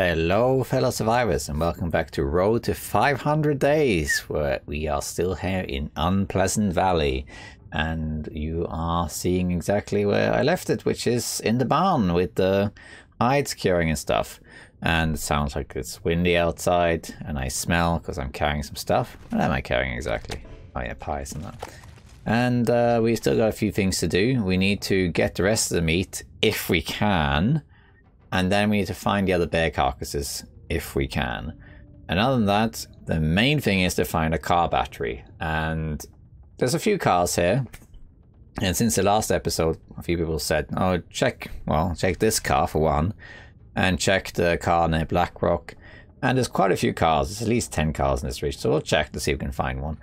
Hello fellow survivors and welcome back to Road to 500 Days, where we are still here in Unpleasant Valley and you are seeing exactly where I left it, which is in the barn with the hides curing and stuff. And it sounds like it's windy outside and I smell because I'm carrying some stuff. What am I carrying exactly? Oh yeah, pies and that. And we still got a few things to do. We need to get the rest of the meat if we can. And then we need to find the other bear carcasses if we can. And other than that, the main thing is to find a car battery. And there's a few cars here. And since the last episode, a few people said, oh, check this car for one. And check the car near Blackrock. And there's quite a few cars. There's at least 10 cars in this region. So we'll check to see if we can find one.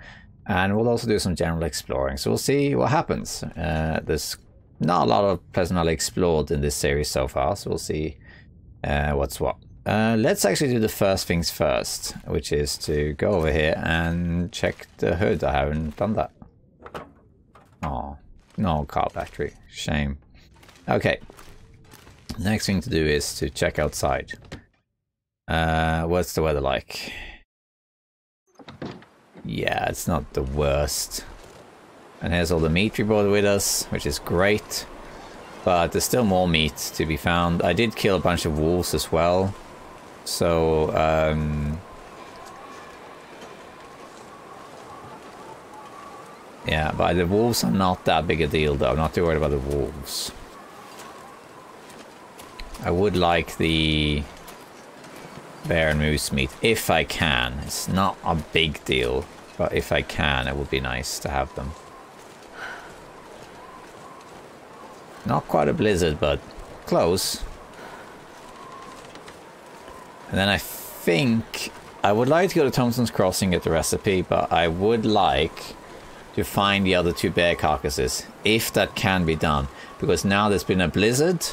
And we'll also do some general exploring. So we'll see what happens. There's not a lot of Pleasant Valley explored in this series so far, so we'll see what's what. Let's actually do the first things first, which is to go over here and check the hood. I haven't done that. Oh, no car battery. Shame. Okay. Next thing to do is to check outside. What's the weather like? Yeah, it's not the worst. And here's all the meat we brought with us, which is great. But there's still more meat to be found. I did kill a bunch of wolves as well. So, yeah, but the wolves are not that big a deal though. I'm not too worried about the wolves. I would like the bear and moose meat if I can. It's not a big deal, but if I can, it would be nice to have them. Not quite a blizzard, but close. And then I think I would like to go to Thompson's Crossing, get the recipe, but I would like to find the other two bear carcasses, if that can be done. Because now there's been a blizzard,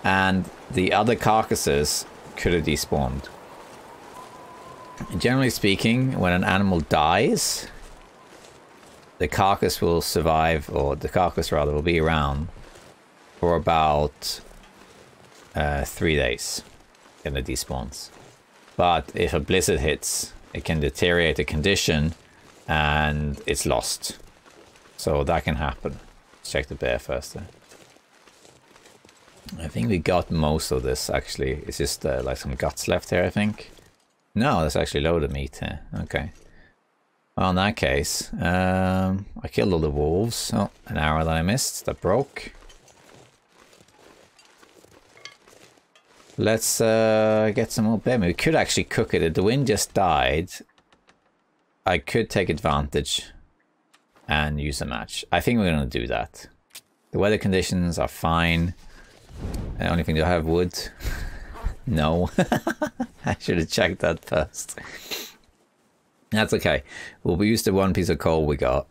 and the other carcasses could have despawned. Generally speaking, when an animal dies, the carcass will survive, or the carcass rather will be around for about 3 days and it despawns. But if a blizzard hits, it can deteriorate the condition and it's lost. So that can happen. Let's check the bear first then. I think we got most of this actually. It's just like some guts left here, I think. No, there's actually a load of meat here. Okay. Well, in that case, I killed all the wolves. Oh, an arrow that I missed that broke. Let's get some more bear meat. We could actually cook it. If the wind just died, I could take advantage and use a match. I think we're going to do that. The weather conditions are fine. The only thing, do I have wood? No. I should have checked that first. That's okay. We'll use the one piece of coal we got.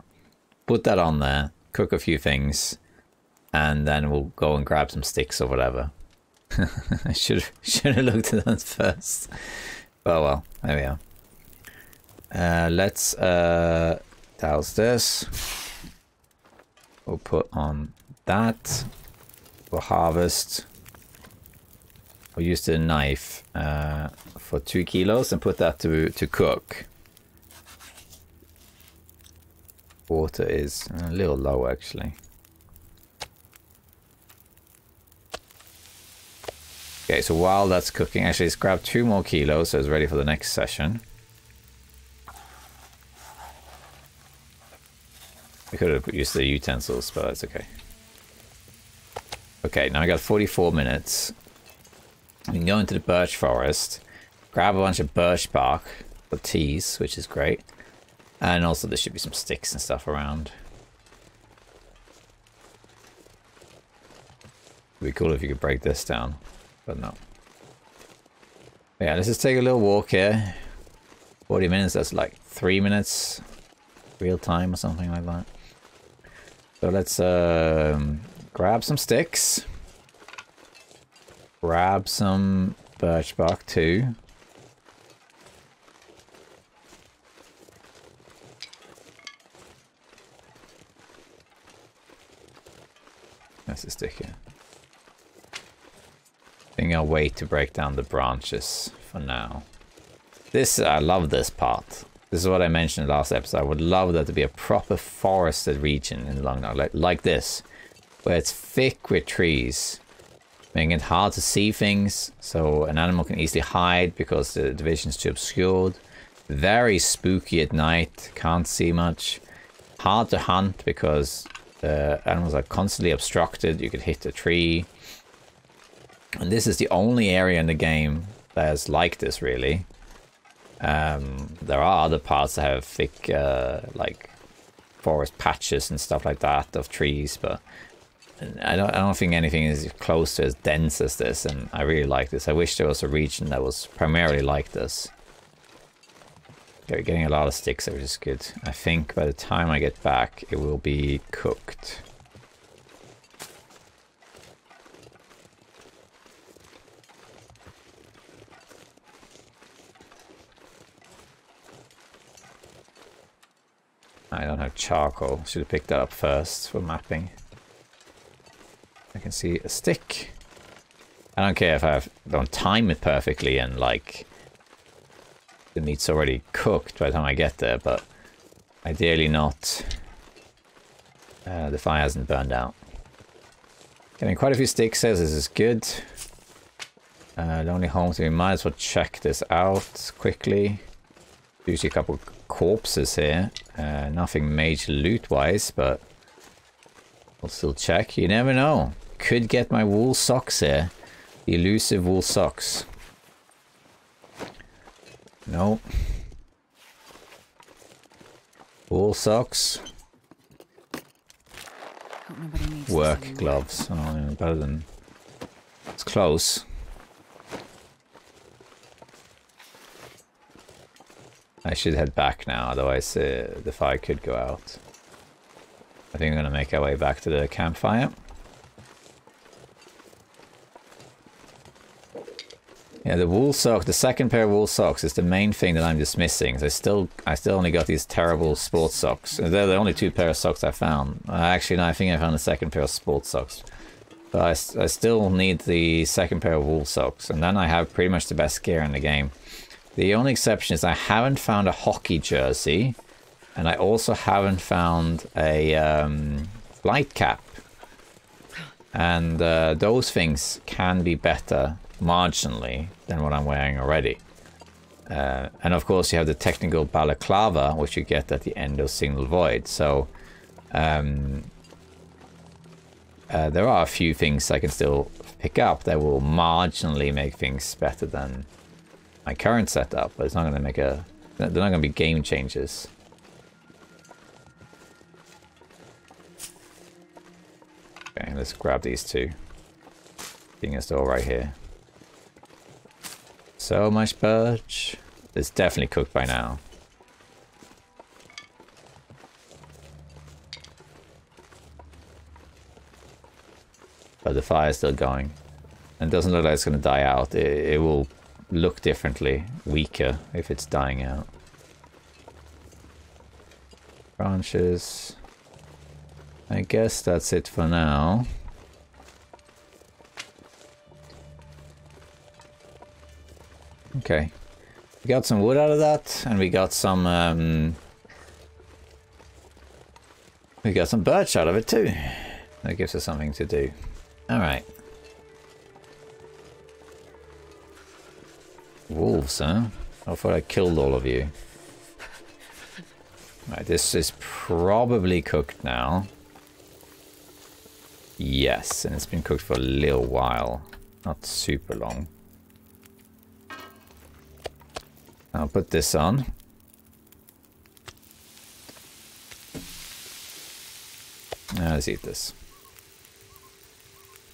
Put that on there. Cook a few things. And then we'll go and grab some sticks or whatever. I should have looked at that first. Oh well, there we are. Let's douse this. We'll put on that. We'll harvest. We'll use the knife for 2 kilos and put that to cook. Water is a little low actually. Okay, so while that's cooking, actually let's grab 2 more kilos so it's ready for the next session. We could have used the utensils, but that's okay. Okay, now I got 44 minutes. We can go into the Birch Forest, grab a bunch of birch bark for teas, which is great. And also there should be some sticks and stuff around. It'd be cool if you could break this down. But no. Yeah, let's just take a little walk here. 40 minutes, that's like 3 minutes real time or something like that. So let's grab some sticks. Grab some birch bark too. That's a stick here. Thing going to wait to break down the branches for now. This, I love this part. This is what I mentioned in the last episode. I would love that to be a proper forested region in Lange, like this, where it's thick with trees, making it hard to see things, so an animal can easily hide because the vision is too obscured. Very spooky at night, can't see much. Hard to hunt because animals are constantly obstructed. You could hit a tree. And this is the only area in the game that's like this, really. There are other parts that have thick, like, forest patches and stuff like that of trees, but I don't think anything is close to as dense as this, and I really like this. I wish there was a region that was primarily like this. Okay, we're getting a lot of sticks, which is good. I think by the time I get back, it will be cooked. I don't have charcoal. Should have picked that up first for mapping. I can see a stick. I don't care if I don't time it perfectly and like the meat's already cooked by the time I get there, but ideally not. The fire hasn't burned out. Getting quite a few sticks says this is good. The only home, so we might as well check this out quickly. Usually a couple corpses here. Nothing major loot-wise, but we'll still check. You never know. Could get my wool socks here. The elusive wool socks. No. Wool socks. Work gloves. Oh, better than... It's close. I should head back now, otherwise the fire could go out. I think we're going to make our way back to the campfire. Yeah, the wool sock, the second pair of wool socks is the main thing that I'm just missing. So I still only got these terrible sports socks. They're the only 2 pair of socks I found. Actually, no, I think I found a second pair of sports socks. But I still need the second pair of wool socks. And then I have pretty much the best gear in the game. The only exception is I haven't found a hockey jersey, and I also haven't found a flight cap. And those things can be better marginally than what I'm wearing already. And of course you have the technical balaclava, which you get at the end of Signal Void. So there are a few things I can still pick up that will marginally make things better than my current setup, but it's not going to make a... They're not going to be game changers. Okay, let's grab these 2. I think it's all right here. So much birch. It's definitely cooked by now. But the fire's still going. And it doesn't look like it's going to die out. It will look differently, weaker, if it's dying out. Branches. I guess that's it for now. Okay. We got some wood out of that, and we got some birch out of it too. That gives us something to do. Alright. Wolves, huh? I thought I killed all of you. Right, this is probably cooked now. Yes, and it's been cooked for a little while. Not super long. I'll put this on. Now let's eat this.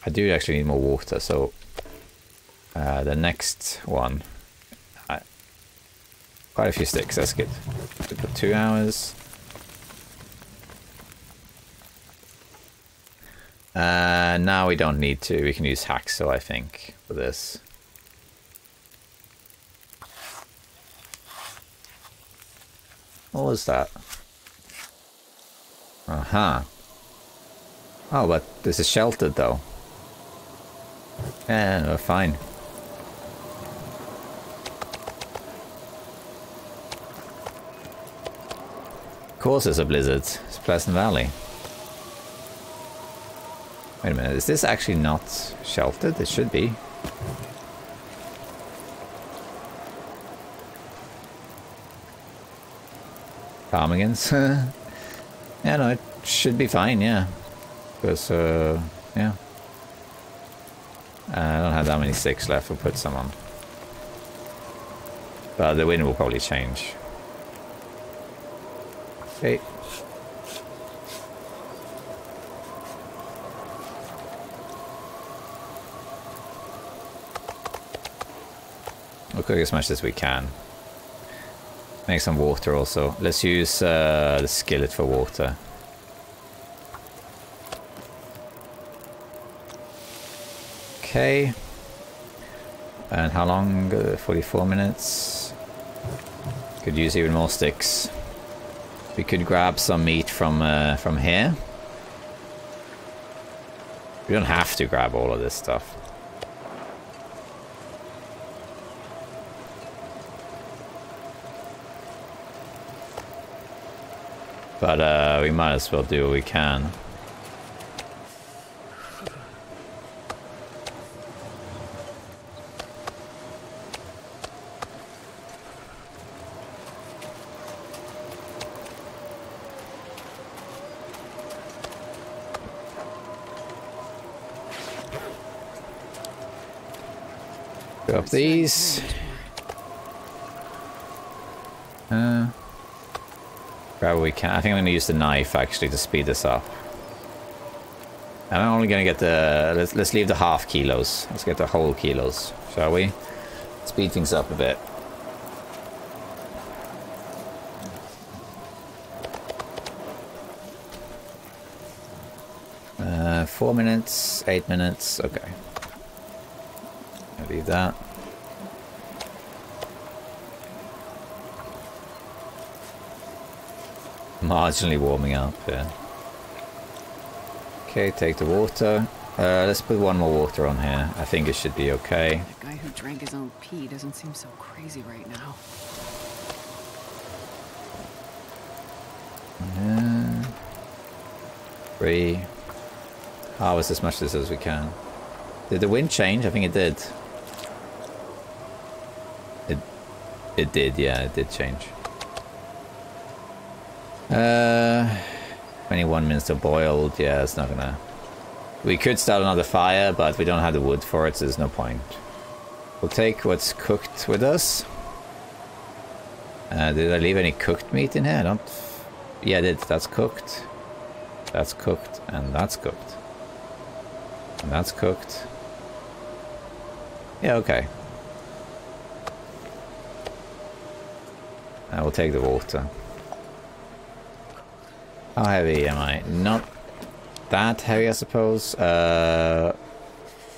I do actually need more water, so the next one... Quite a few sticks, that's good. For 2 hours. Now we don't need to. We can use hacksaw, I think, for this. What was that? Uh-huh. Oh, but this is sheltered, though. Yeah, we're fine. Of course it's a blizzard. It's Pleasant Valley. Wait a minute, is this actually not sheltered? It should be. Ptarmigans. Yeah, no, it should be fine, yeah. Because, yeah. I don't have that many sticks left, we'll put some on. But the wind will probably change. Okay. We'll cook as much as we can. Make some water also. Let's use the skillet for water. Okay. And how long? 44 minutes. Could use even more sticks. We could grab some meat from here. We don't have to grab all of this stuff. But we might as well do what we can. Go up these. Grab what we can. I think I'm going to use the knife actually to speed this up. And I'm only going to get the... Let's leave the half kilos. Let's get the whole kilos, shall we? Speed things up a bit. Uh, 4 minutes, 8 minutes, okay. I'll leave that. Marginally warming up, yeah. Okay, take the water. Let's put one more water on here. I think it should be okay. The guy who drank his own pee doesn't seem so crazy right now. 3. Harvest as much of this as we can. Did the wind change? I think it did. It did, yeah, it did change. 21 minutes to boiled. Yeah, it's not gonna... We could start another fire, but we don't have the wood for it, so there's no point. We'll take what's cooked with us. Did I leave any cooked meat in here? I don't... Yeah, I did. That's cooked. That's cooked. And that's cooked. And that's cooked. Yeah, okay. I will take the water. How heavy am I? Not that heavy, I suppose.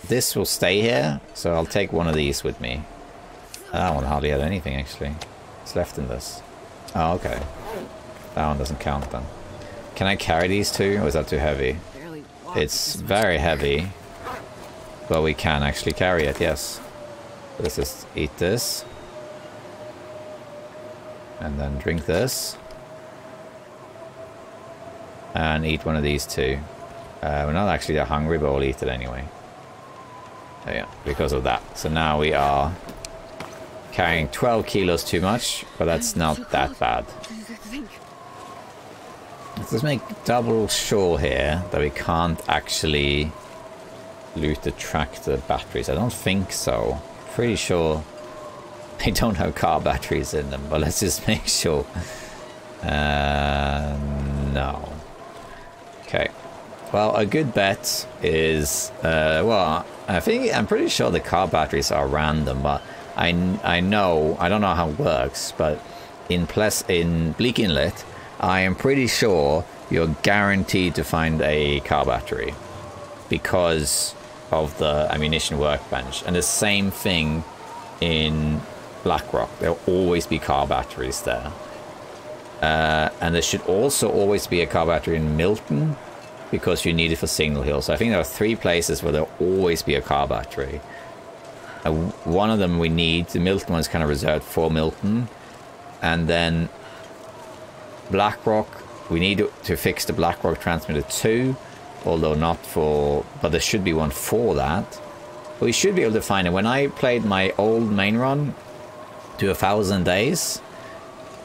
This will stay here, so I'll take one of these with me. That one hardly had anything, actually. It's left in this. Oh, okay. That one doesn't count, then. Can I carry these two, or is that too heavy? It's very heavy, but we can actually carry it, yes. Let's just eat this. And then drink this. And eat one of these two. We're not actually that hungry, but we'll eat it anyway. Oh yeah, because of that. So now we are carrying 12 kilos too much, but that's not that bad. Let's make double sure here that we can't actually loot the tractor batteries. I don't think so. Pretty sure they don't have car batteries in them, but let's just make sure. No. Okay. Well, a good bet is, well, I'm pretty sure the car batteries are random, but I don't know how it works, but in Bleak Inlet, I am pretty sure you're guaranteed to find a car battery because of the ammunition workbench. And the same thing in Blackrock. There'll always be car batteries there. And there should also always be a car battery in Milton because you need it for Signal Hill. So I think there are 3 places where there'll always be a car battery. One of them we need. The Milton one's kind of reserved for Milton. And then Blackrock, we need to fix the Blackrock transmitter too, although not for, but there should be one for that. But we should be able to find it. When I played my old main run to 1,000 days,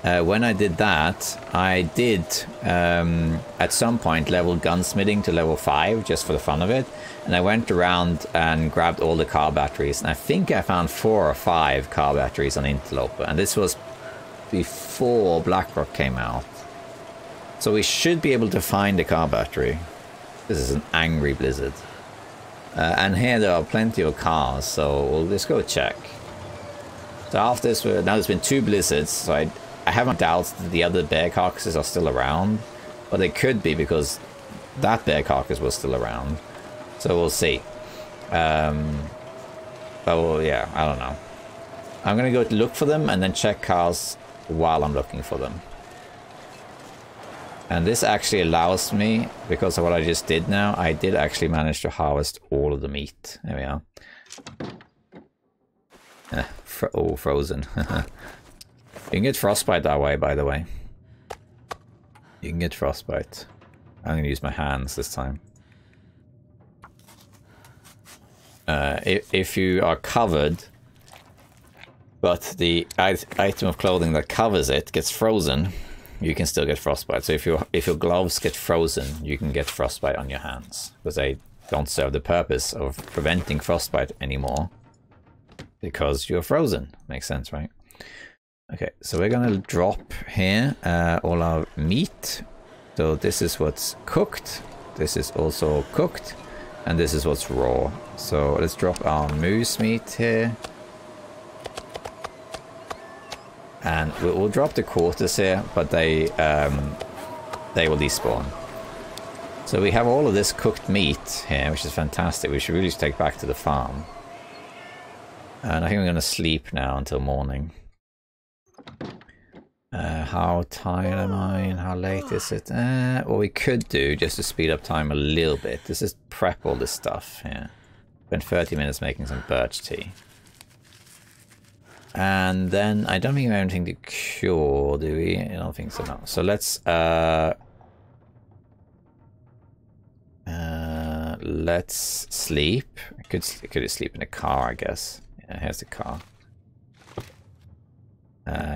when I did that, I did at some point level gunsmithing to level 5 just for the fun of it, and I went around and grabbed all the car batteries, and I think I found 4 or 5 car batteries on Interloper, and this was before Blackrock came out. So we should be able to find the car battery. This is an angry blizzard. And here there are plenty of cars, so we'll just go check. So after this, now there's been 2 blizzards, so I have my doubts that the other bear carcasses are still around. But they could be, because that bear carcass was still around. So we'll see. But well, yeah, I don't know. I'm gonna go look for them and then check cars while I'm looking for them. And this actually allows me, because of what I just did now, I did actually manage to harvest all of the meat. There we are. Oh, frozen. You can get frostbite that way, by the way. You can get frostbite. I'm going to use my hands this time. If you are covered, but the item of clothing that covers it gets frozen, you can still get frostbite. So if your gloves get frozen, you can get frostbite on your hands, because they don't serve the purpose of preventing frostbite anymore, because you're frozen. Makes sense, right? Okay, so we're gonna drop here all our meat. So this is what's cooked, this is also cooked, and this is what's raw. So let's drop our moose meat here. And we'll drop the quarters here, but they will despawn. So we have all of this cooked meat here, which is fantastic. We should really just take back to the farm. And I think we're going to sleep now until morning. How tired am I and how late is it? What we could do, just to speed up time a little bit, is just prep all this stuff here. Spend 30 minutes making some birch tea. And then I don't think we have anything to cure, do we? I don't think so, no. So let's sleep. I could sleep in a car, I guess. Yeah, here's the car.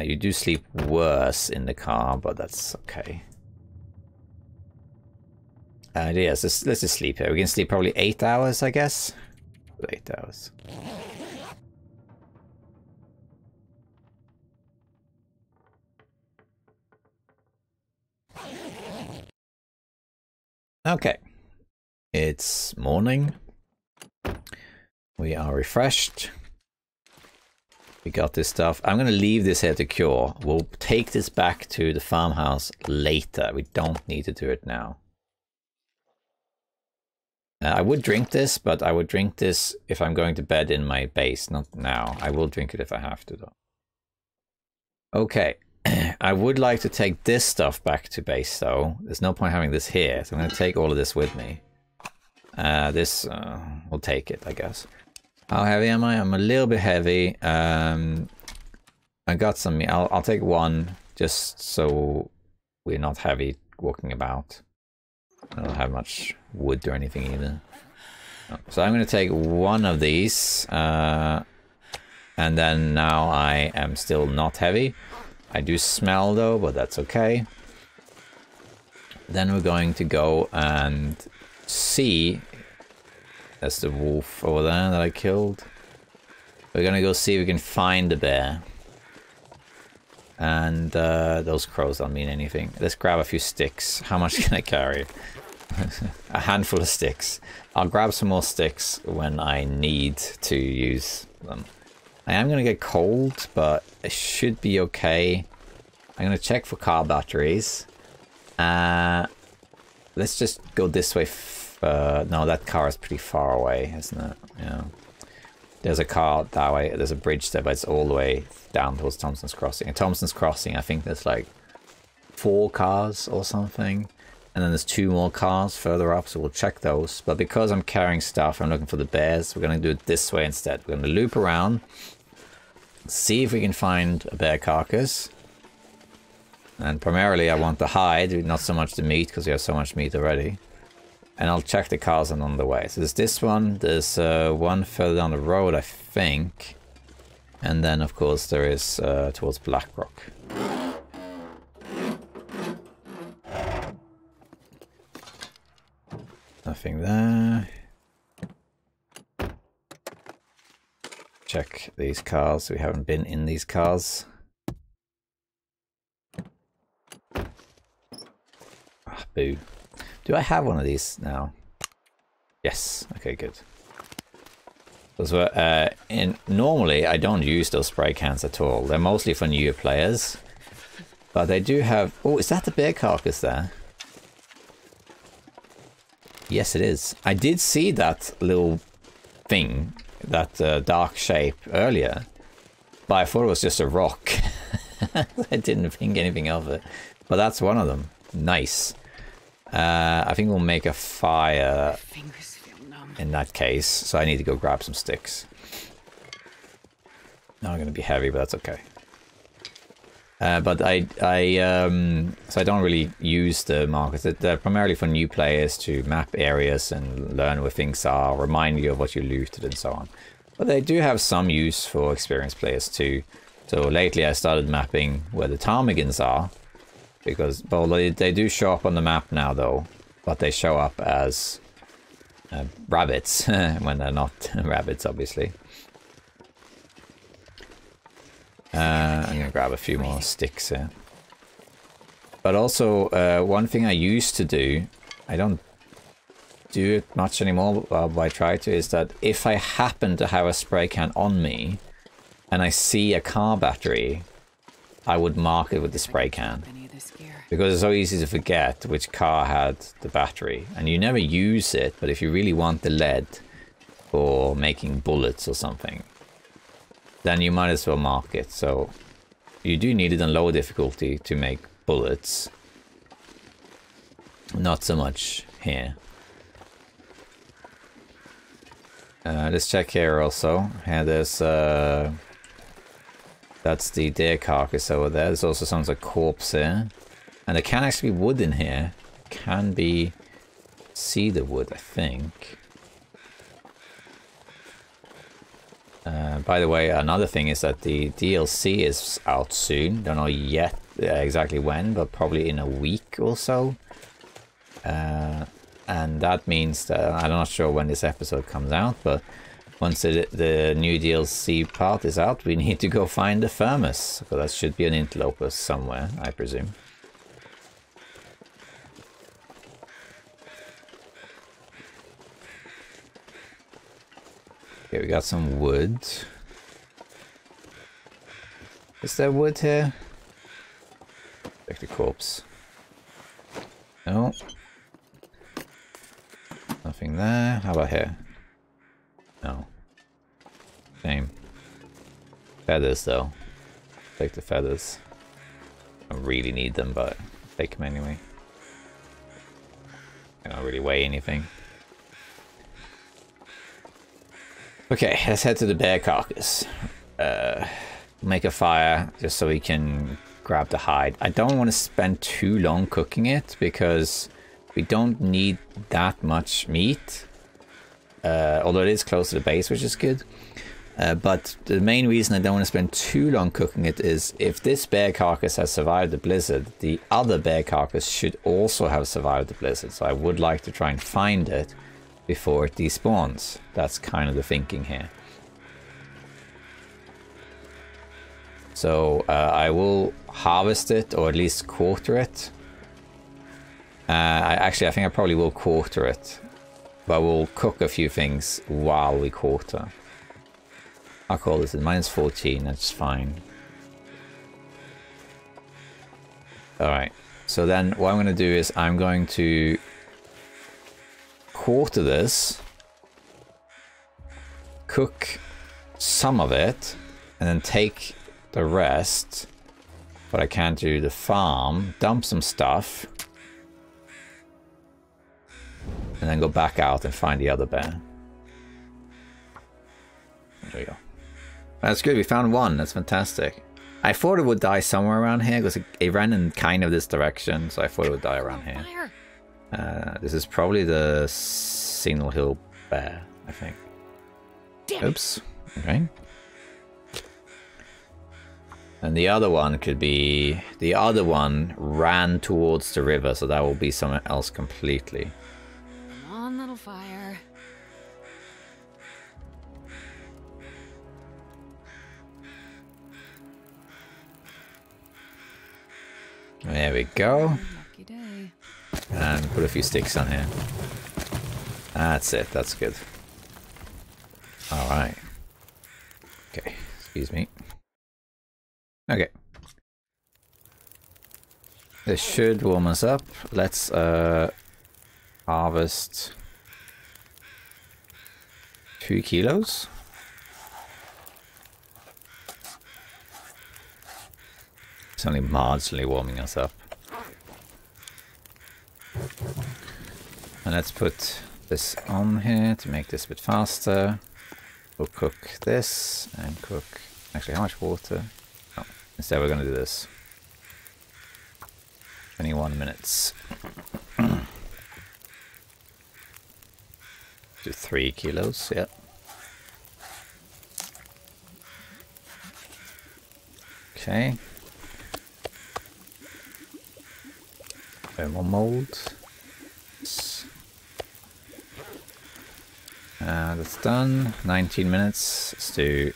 You do sleep worse in the car, but that's okay. Yes, let's just sleep here. We can sleep probably 8 hours, I guess. 8 hours. Okay, it's morning. We are refreshed. We got this stuff. I'm going to leave this here to cure. We'll take this back to the farmhouse later. We don't need to do it now. I would drink this, but I would drink this if I'm going to bed in my base, not now. I will drink it if I have to, though. Okay. I would like to take this stuff back to base, though. There's no point having this here, so I'm going to take all of this with me. We'll take it, I guess. How heavy am I? I'm a little bit heavy. I got some. I'll take one, just so we're not heavy walking about. I don't have much wood or anything either. So I'm going to take one of these, and then now I am still not heavy. I do smell though, but that's okay. Then we're going to go and see. That's the wolf over there that I killed. We're gonna go see if we can find the bear. And those crows don't mean anything. Let's grab a few sticks. How much can I carry? A handful of sticks. I'll grab some more sticks when I need to use them. I am gonna get cold, but it should be okay. I'm gonna check for car batteries. Let's just go this way. No, that car is pretty far away, isn't it? Yeah. There's a car that way. There's a bridge there, but it's all the way down towards Thompson's Crossing. And Thompson's Crossing, I think there's like 4 cars or something. And then there's 2 more cars further up, so we'll check those. But because I'm carrying stuff, I'm looking for the bears. We're going to do it this way instead. We're going to loop around. See if we can find a bear carcass. And primarily I want the hide, not so much the meat, because we have so much meat already. And I'll check the Carlsson on the way. So there's this one, there's one further down the road, I think. And then, of course, there is towards Blackrock. Nothing there. Check these cars. We haven't been in these cars. Ah, boo. Do I have one of these now? Yes. Okay, good. Those were, normally I don't use those spray cans at all. They're mostly for newer players. But they do have... Oh, is that the bear carcass there? Yes, it is. I did see that little thing, that dark shape earlier. But I thought it was just a rock. I didn't think anything of it. But that's one of them. Nice. I think we'll make a fire in that case. So I need to go grab some sticks. Not going to be heavy, but that's okay. But so I don't really use the markers. They're primarily for new players to map areas and learn where things are, remind you of what you looted and so on. But they do have some use for experienced players too. So lately I started mapping where the ptarmigans are, because well, they do show up on the map now though, but they show up as rabbits when they're not rabbits, obviously. I'm gonna grab a few more sticks here. But also, one thing I used to do, I don't do it much anymore, but I try to, is that if I happen to have a spray can on me and I see a car battery, I would mark it with the spray can. Because it's so easy to forget which car had the battery. And you never use it, but if you really want the lead for making bullets or something, then you might as well mark it. So you do need it on low difficulty to make bullets. Not so much here. Let's check here also. Here there's that's the deer carcass over there. There's also sounds like corpse here. And there can actually be wood in here. Can be cedar wood, I think. By the way, another thing is that the DLC is out soon. Don't know yet exactly when, but probably in a week or so. And that means that I'm not sure when this episode comes out, but once the new DLC part is out, we need to go find the Thermos. So that should be an interloper somewhere, I presume. Okay, we got some wood. Is there wood here? Check the corpse. No. Nothing there. How about here? No. Same. Feathers though. Take the feathers. I don't really need them, but take them anyway. They don't really weigh anything. Okay, let's head to the bear carcass. Make a fire just so we can grab the hide. I don't want to spend too long cooking it because we don't need that much meat. Although it is close to the base, which is good. But the main reason I don't want to spend too long cooking it is if this bear carcass has survived the blizzard, the other bear carcass should also have survived the blizzard. So I would like to try and find it before it despawns. That's kind of the thinking here. So I will harvest it, or at least quarter it. I think I probably will quarter it, but we'll cook a few things while we quarter. I'll call this -14, that's fine. Alright, so then what I'm going to do is I'm going to quarter this, cook some of it, and then take the rest, but I can't do the farm, dump some stuff, and then go back out and find the other bear. There we go. That's good, we found one, that's fantastic. I thought it would die somewhere around here because it ran in kind of this direction, so I thought it would die around here. This is probably the Signal Hill Bear, I think. Oops. Okay. And the other one could be... The other one ran towards the river, so that will be somewhere else completely. Come on, little fire. There we go. Lucky day. And put a few sticks on here. That's it, that's good. Alright. Okay, excuse me. Okay. This should warm us up. Let's harvest 2 kilos. It's only marginally warming us up. And let's put this on here to make this a bit faster. We'll cook this and cook... Actually, how much water? Oh, instead we're going to do this. 21 minutes. Do 3 kilos, yeah. Okay. More mold. That's done. 19 minutes. Let's do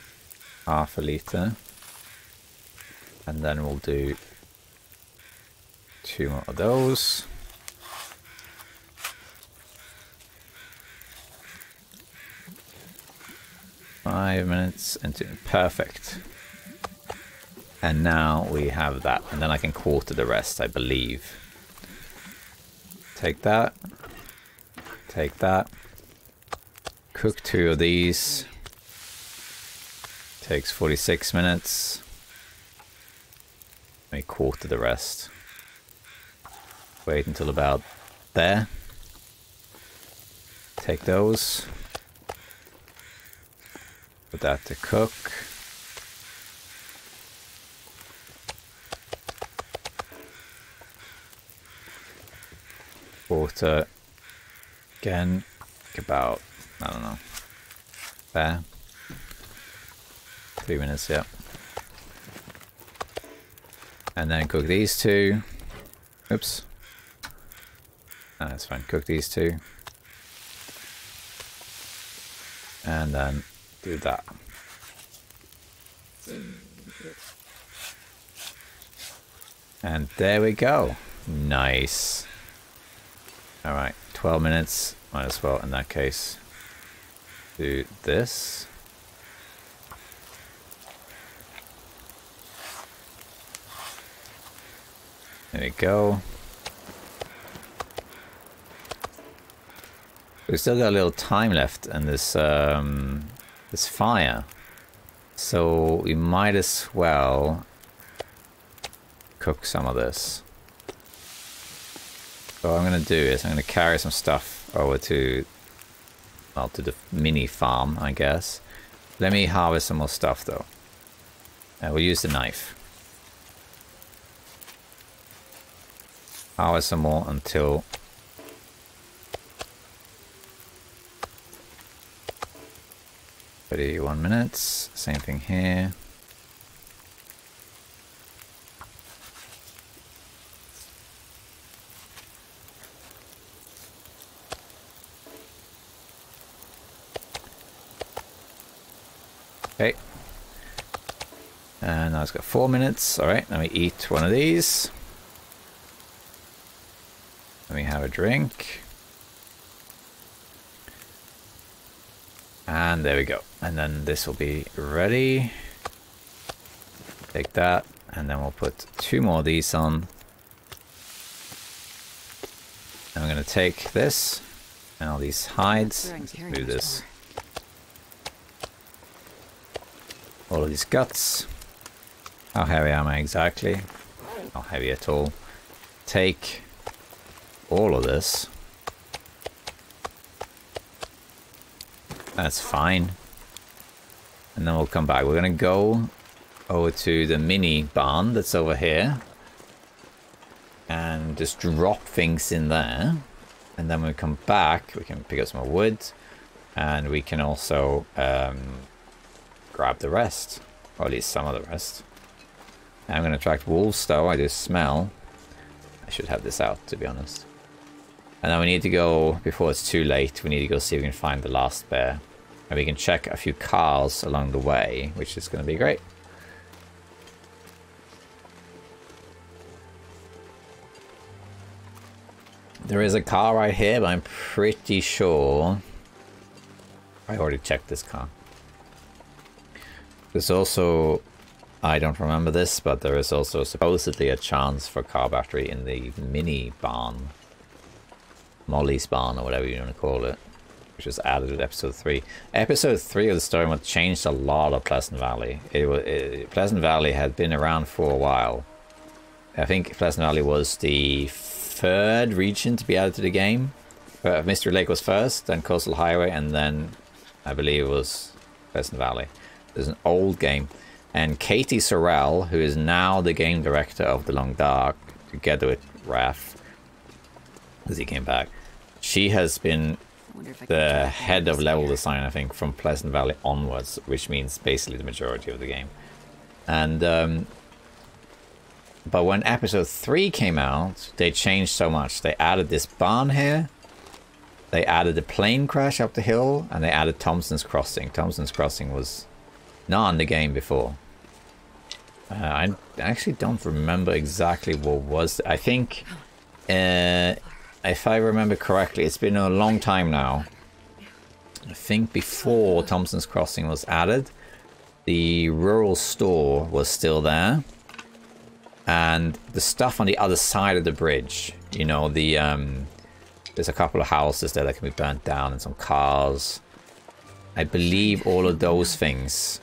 half a litre. And then we'll do 2 more of those. Five minutes into perfect. And now we have that. And then I can quarter the rest, I believe. Take that. Take that. Cook 2 of these. Takes 46 minutes. Let me quarter the rest. Wait until about there. Take those. Put that to cook. Quarter. Again. About, I don't know. There. 3 minutes, yeah. And then cook these 2. Oops. No, that's fine. Cook these 2. And then do that. And there we go. Nice. Alright, 12 minutes. Might as well, in that case, do this. There we go. We've still got a little time left in this this fire, so we might as well cook some of this. So what I'm going to do is I'm going to carry some stuff over to, well, to the mini farm, I guess. Let me harvest some more stuff though. We'll use the knife. Harvest some more until 31 minutes. Same thing here. Okay. And now it's got 4 minutes. Alright, let me eat one of these. Let me have a drink. And there we go. And then this will be ready. Take that. And then we'll put 2 more of these on. And I'm going to take this and all these hides. Let's move this. All of these guts. How heavy am I exactly? Not heavy at all. Take all of this. That's fine. And then we'll come back. We're gonna go over to the mini barn that's over here. And just drop things in there. And then when we come back, we can pick up some more wood. And we can also grab the rest. Or at least some of the rest. I'm going to attract wolves though, I just smell. I should have this out, to be honest. And then we need to go, before it's too late, we need to go see if we can find the last bear. And we can check a few cars along the way, which is going to be great. There is a car right here, but I'm pretty sure I already checked this car. There's also, I don't remember this, but there is also supposedly a chance for car battery in the mini barn. Molly's barn, or whatever you want to call it. Which was added with episode 3. Episode 3 of the story mode changed a lot of Pleasant Valley. Pleasant Valley had been around for a while. I think Pleasant Valley was the 3rd region to be added to the game. Mystery Lake was first, then Coastal Highway, and then I believe it was Pleasant Valley. There's an old game. And Katie Sorrell, who is now the game director of The Long Dark, together with Raph, because he came back, she has been the head of level design, I think, from Pleasant Valley onwards, which means basically the majority of the game. And but when episode 3 came out, they changed so much. They added this barn here, they added the plane crash up the hill, and they added Thompson's Crossing. Thompson's Crossing was not in the game before. I actually don't remember exactly what was. I think, if I remember correctly, it's been a long time now. I think before Thompson's Crossing was added, the rural store was still there. And the stuff on the other side of the bridge, you know, the there's a couple of houses there that can be burnt down and some cars. I believe all of those things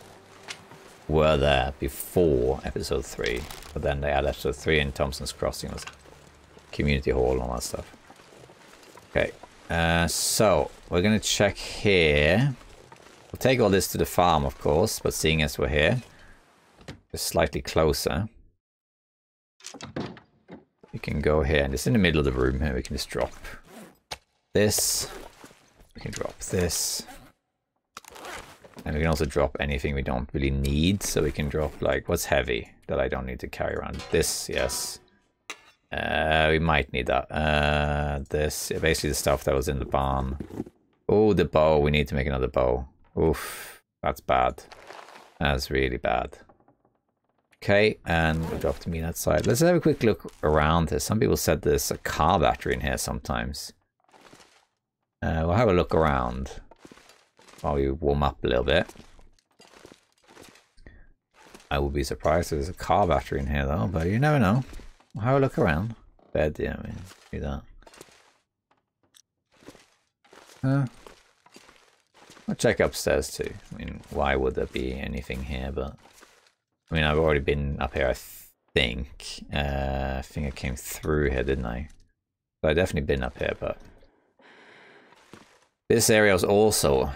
were there before episode 3. But then they added episode 3 and Thompson's Crossing was community hall and all that stuff. Okay, so we're going to check here. We'll take all this to the farm, of course, but seeing as we're here, just slightly closer. We can go here, and it's in the middle of the room here. We can just drop this. We can drop this. And we can also drop anything we don't really need. So we can drop, like, what's heavy that I don't need to carry around? This, yes. We might need that. This, basically the stuff that was in the barn. Oh, the bow. We need to make another bow. Oof, that's bad. That's really bad. Okay, and we'll drop the meat outside. Let's have a quick look around here. Some people said there's a car battery in here sometimes. We'll have a look around while we warm up a little bit. I will be surprised if there's a car battery in here though, but you never know. We'll have a look around. Bed, yeah, I mean, do that. I'll check upstairs too. I mean, why would there be anything here, but... I mean, I've already been up here, I think. I think I came through here, didn't I? So I've definitely been up here, but... This area was also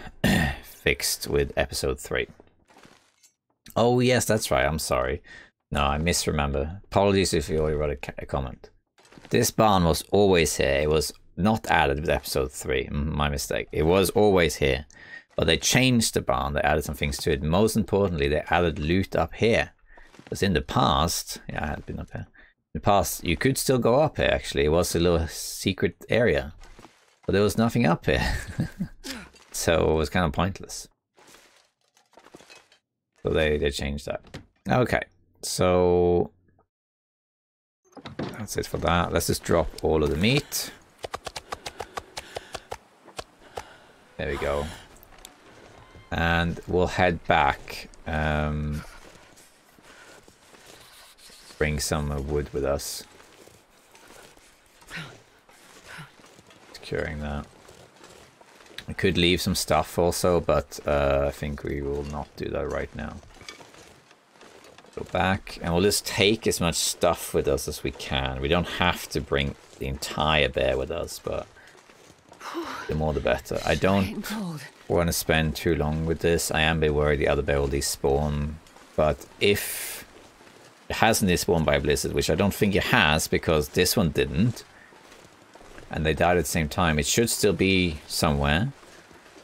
fixed with episode 3. Oh, yes, that's right. I'm sorry. No, I misremember. Apologies if you already wrote a comment. This barn was always here. It was not added with episode 3. My mistake. It was always here. But they changed the barn, they added some things to it. Most importantly, they added loot up here. Because in the past, yeah, I had been up here. In the past, you could still go up here, actually. It was a little secret area. But there was nothing up here. So it was kind of pointless. So they changed that. Okay, so... that's it for that. Let's just drop all of the meat. There we go. And we'll head back. Bring some wood with us. Securing that. I could leave some stuff also, but I think we will not do that right now. Go back, and we'll just take as much stuff with us as we can. We don't have to bring the entire bear with us, but the more the better. I don't want to spend too long with this. I am a bit worried the other bear will despawn But if it hasn't despawned by a blizzard, which I don't think it has because this one didn't, and they died at the same time, it should still be somewhere.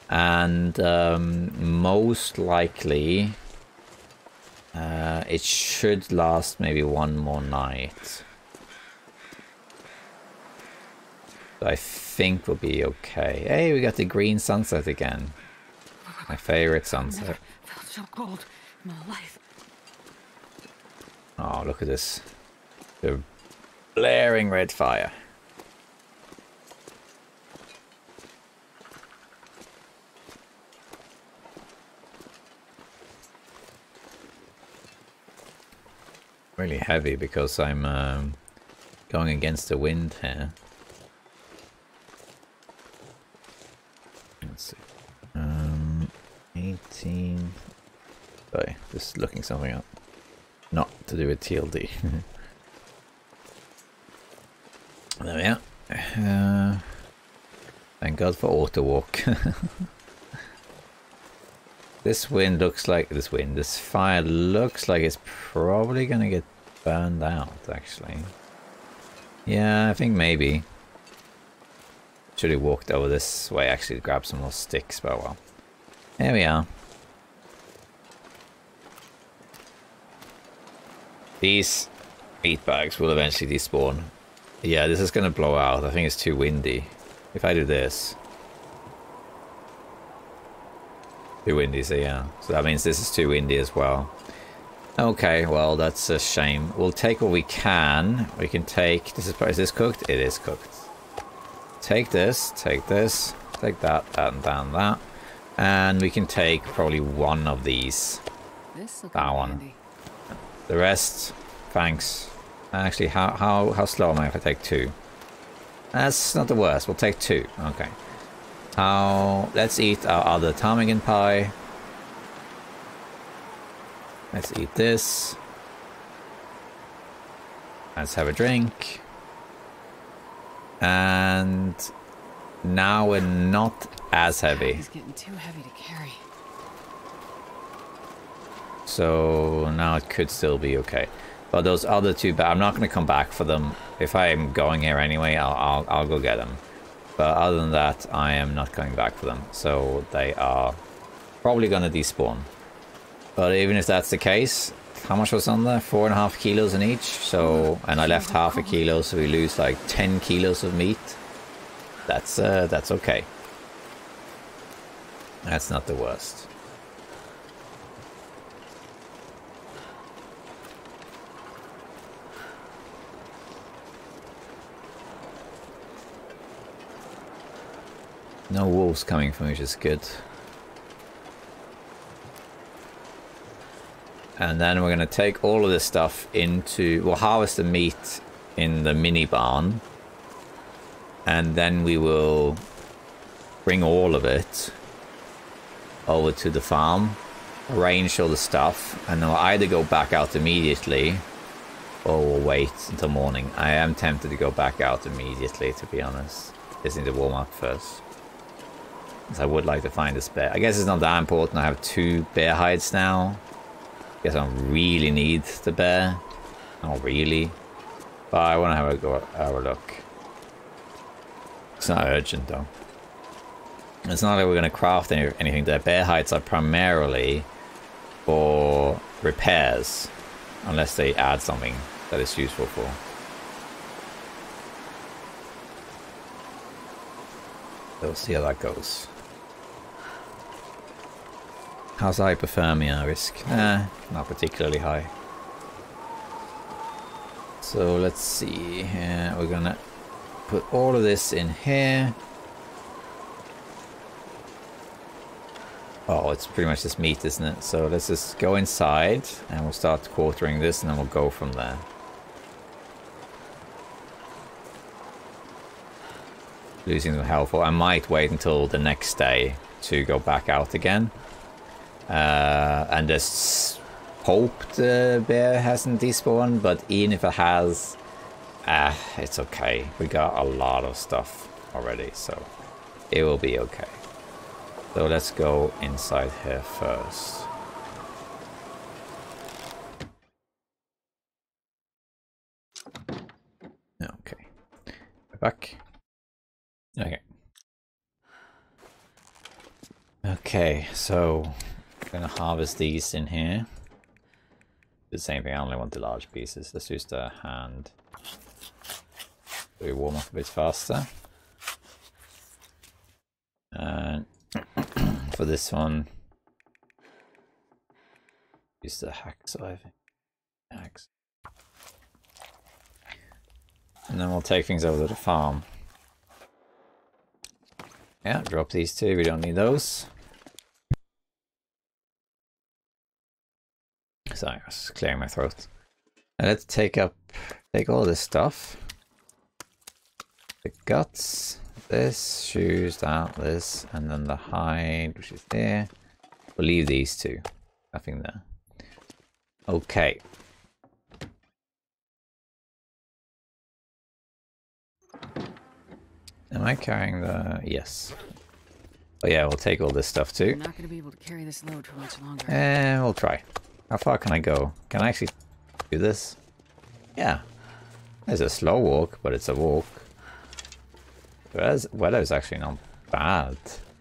And most likely it should last maybe one more night. So I think we'll be okay. Hey, we got the green sunset again. My favorite sunset. Never felt so cold in my life. Oh, look at this. The blaring red fire. Really heavy because I'm going against the wind here. Let's see. 18. Sorry, just looking something up. Not to do with TLD. There we are. Thank God for auto walk. This fire looks like it's probably gonna get burned out, actually. Yeah, I think maybe. Should have walked over this way actually to grab some more sticks, but well. There we are. These meat bags will eventually despawn. Yeah, this is gonna blow out. I think it's too windy. If I do this. Too windy, so yeah. So that means this is too windy as well. Okay, well that's a shame. We'll take what we can. We can take... is this cooked? It is cooked. Take this, take that, and that. And we can take probably one of these. That one. Handy. The rest, thanks. Actually, how slow am I if I take 2? That's not the worst. We'll take 2. Okay. Let's eat our other ptarmigan pie. Let's eat this. Let's have a drink. And now we're not as heavy. He's getting too heavy to carry. So now it could still be okay. But those other 2, I'm not going to come back for them. If I'm going here anyway, I'll go get them. But other than that, I am not coming back for them. So they are probably going to despawn. But even if that's the case, how much was on there? 4.5 kilos in each. So, and I left half a kilo, so we lose like 10 kilos of meat. That's okay. That's not the worst. No wolves coming from me, which is good. And then we're going to take all of this stuff into... we'll harvest the meat in the mini barn. And then we will bring all of it over to the farm. Arrange all the stuff. And we'll either go back out immediately or we'll wait until morning. I am tempted to go back out immediately, to be honest. Just need to warm up first. I would like to find this bear. I guess it's not that important. I have 2 bear hides now. Guess I don't really need the bear. Not really. But I want to have a look. It's not urgent though. It's not like we're going to craft anything there. Bear hides are primarily for repairs. Unless they add something that is useful for. We'll see how that goes. How's hypothermia risk? Not particularly high. So let's see here. We're gonna put all of this in here. Oh, it's pretty much just meat, isn't it? So let's just go inside and we'll start quartering this and then we'll go from there. Losing some health. I might wait until the next day to go back out again. And just hope the bear hasn't despawned, but even if it has, it's okay. We got a lot of stuff already, so it will be okay. So let's go inside here first. back. Okay. Okay, so I'm gonna harvest these in here. The same thing, I only want the large pieces. Let's use the hand. So we warm up a bit faster. And for this one, use the hacksaw, I think. Axe. And then we'll take things over to the farm. Yeah, drop these two, we don't need those. Sorry, I was clearing my throat. And let's take all this stuff. The guts, this, shoes, that, this, and then the hide, which is there. We'll leave these two. Nothing there. Okay. Am I carrying the... Yes. Oh yeah, we'll take all this stuff too. I'm not going to be able to carry this load for much longer. We'll try. How far can I go? Can I actually do this? Yeah. It's a slow walk, but it's a walk. Weather is actually not bad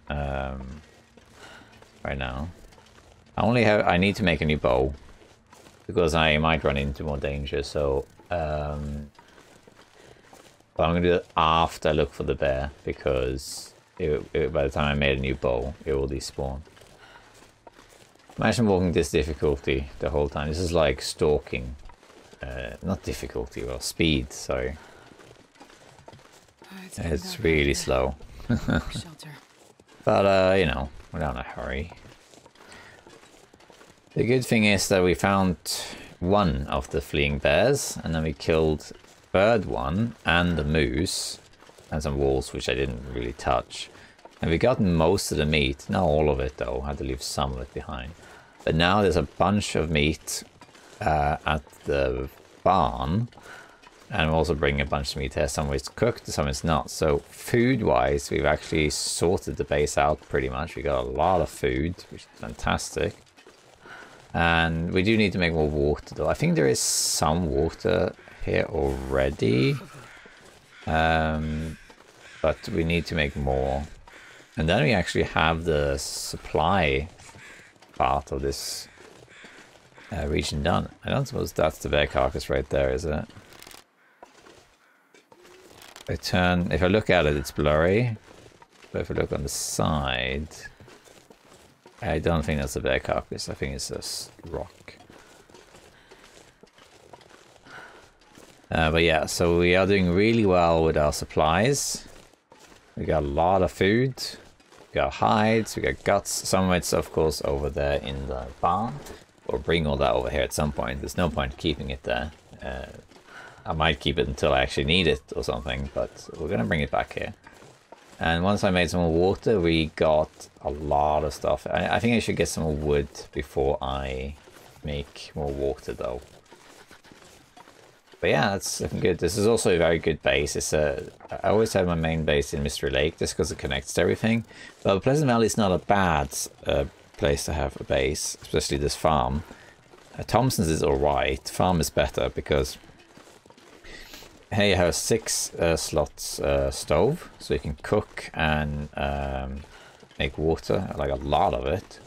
right now. I need to make a new bow because I might run into more danger. So, but I'm gonna do it after I look for the bear because by the time I made a new bow, it will despawn. Imagine walking this difficulty the whole time. This is like stalking. Not difficulty, well, speed, sorry. It's really slow. But, you know, we're not in a hurry. The good thing is that we found one of the fleeing bears, and then we killed bird one and the moose, and some wolves, which I didn't really touch. And we got most of the meat, not all of it though, I had to leave some of it behind. But now there's a bunch of meat at the barn, and we're also bringing a bunch of meat here. Some of it's cooked, some is not. So food-wise, we've actually sorted the base out pretty much. We got a lot of food, which is fantastic. And we do need to make more water though. I think there is some water here already. But we need to make more. And then we actually have the supply part of this region done. I don't suppose that's the bear carcass right there, is it? If I look at it, it's blurry. But if I look on the side, I don't think that's a bear carcass. I think it's just rock. But yeah, so we are doing really well with our supplies. We got a lot of food. We got hides, we got guts. Some of it's of course over there in the barn. We'll bring all that over here at some point. There's no point keeping it there. I might keep it until I actually need it or something, but we're gonna bring it back here. And once I made some more water, we got a lot of stuff. I think I should get some more wood before I make more water though. But yeah, that's looking good. This is also a very good base. I always have my main base in Mystery Lake just because it connects to everything. But Pleasant Valley is not a bad place to have a base, especially this farm. Thompson's is alright. Farm is better because here you have a 6 slots stove, so you can cook and make water, like a lot of it.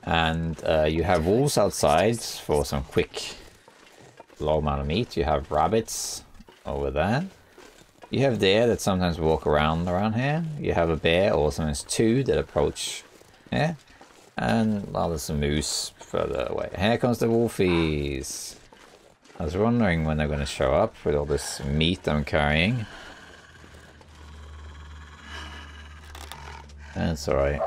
And you have wolves outside for some quick low amount of meat. You have rabbits over there. You have deer that sometimes walk around here. You have a bear, or sometimes 2 that approach here. And well, there's a moose further away. Here comes the wolfies. I was wondering when they're going to show up with all this meat I'm carrying. That's alright.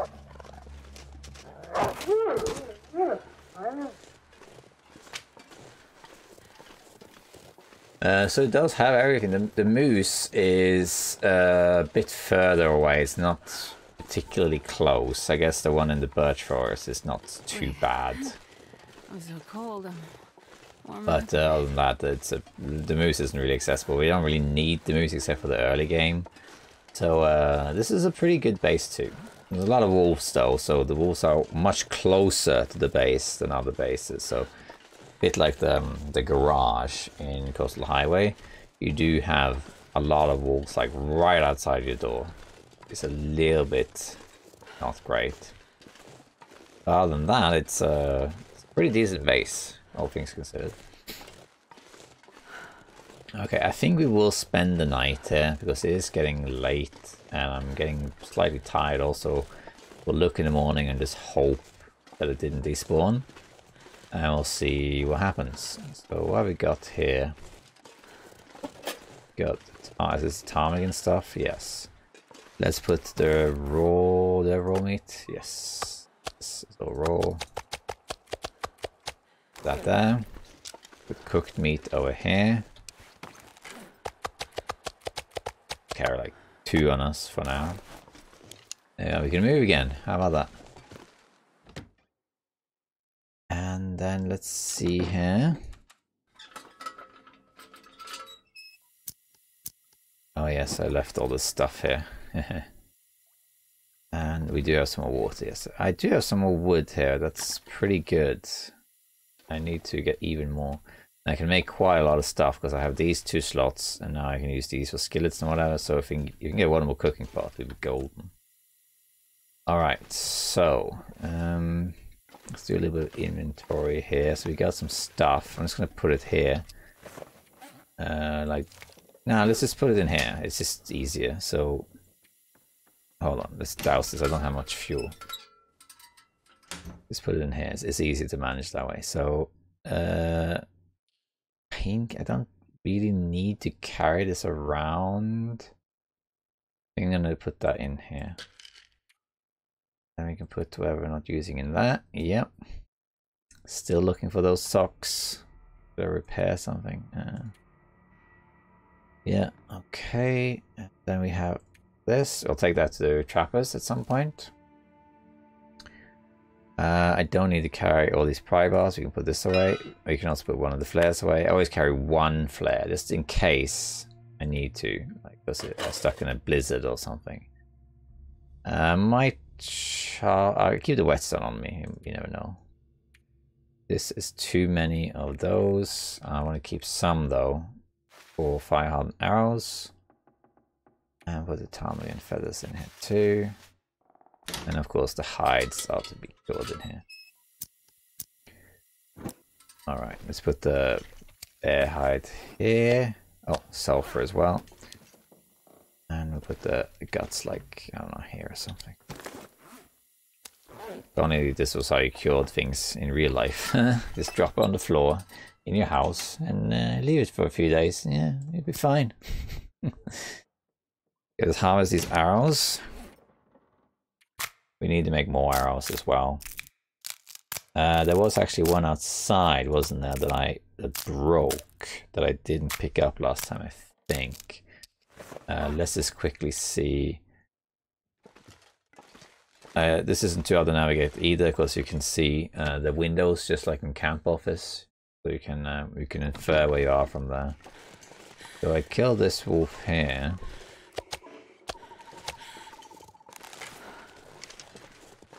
So it does have everything. The moose is a bit further away. It's not particularly close. I guess the one in the Birch Forest is not too bad. I'm so cold. But other than that, the moose isn't really accessible. We don't really need the moose except for the early game. So this is a pretty good base too. There's a lot of wolves though, so the wolves are much closer to the base than other bases. So a bit like the garage in Coastal Highway, you do have a lot of wolves like right outside your door. It's a little bit not great. Other than that, it's a pretty decent base, all things considered. Okay, I think we will spend the night here because it is getting late and I'm getting slightly tired also. We'll look in the morning and just hope that it didn't despawn. And we'll see what happens. So what have we got here? Got, is this ptarmigan stuff? Yes. Let's put the raw meat. Yes. So raw. That there. Put cooked meat over here. Carry like 2 on us for now. Yeah, we can move again. How about that? And then let's see here. Oh yes, I left all this stuff here. And we do have some more water. Yes, I do have some more wood here. That's pretty good. I need to get even more. I can make quite a lot of stuff because I have these 2 slots and now I can use these for skillets and whatever. So if you can get one more cooking pot, it would be golden. Alright, so let's do a little bit of inventory here. So we got some stuff. I'm just going to put it here. No, let's just put it in here. It's just easier. So hold on, let's douse this. I don't have much fuel. Just put it in here. It's easy to manage that way. So pink, I don't really need to carry this around. I think I'm going to put that in here. And we can put whatever we're not using in that. Yep. Still looking for those socks to repair something. Yeah, okay. And then we have this. I'll take that to the trappers at some point. I don't need to carry all these pry bars. We can put this away. Or you can also put one of the flares away. I always carry 1 flare just in case I need to. Like, because I'm stuck in a blizzard or something. I'll keep the whetstone on me. You never know. This is too many of those. I want to keep some though for fire hardened arrows. And put the ptarmigan feathers in here too. And of course the hides are to be stored in here. Alright, let's put the bear hide here. Oh, sulfur as well. And we'll put the guts like, I don't know, here or something. If only this was how you cured things in real life. Just drop it on the floor in your house and leave it for a few days. Yeah, it'll be fine. Let's harvest these arrows. We need to make more arrows as well. There was actually one outside, wasn't there, that broke, that I didn't pick up last time, I think. Let's just quickly see. This isn't too hard to navigate either, because you can see the windows just like in camp office. So you can infer where you are from there. So I kill this wolf here.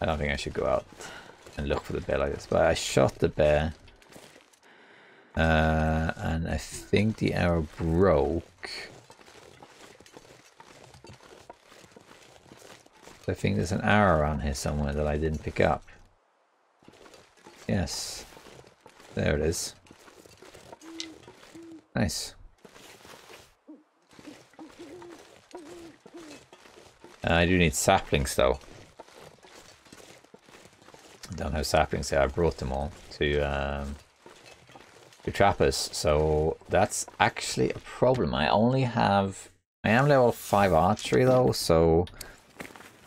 I don't think I should go out and look for the bear like this, but I shot the bear. And I think the arrow broke. I think there's an arrow around here somewhere that I didn't pick up. Yes. There it is. Nice. I do need saplings though. I don't have saplings here. I brought them all to trappers, so that's actually a problem. I am level 5 archery though, so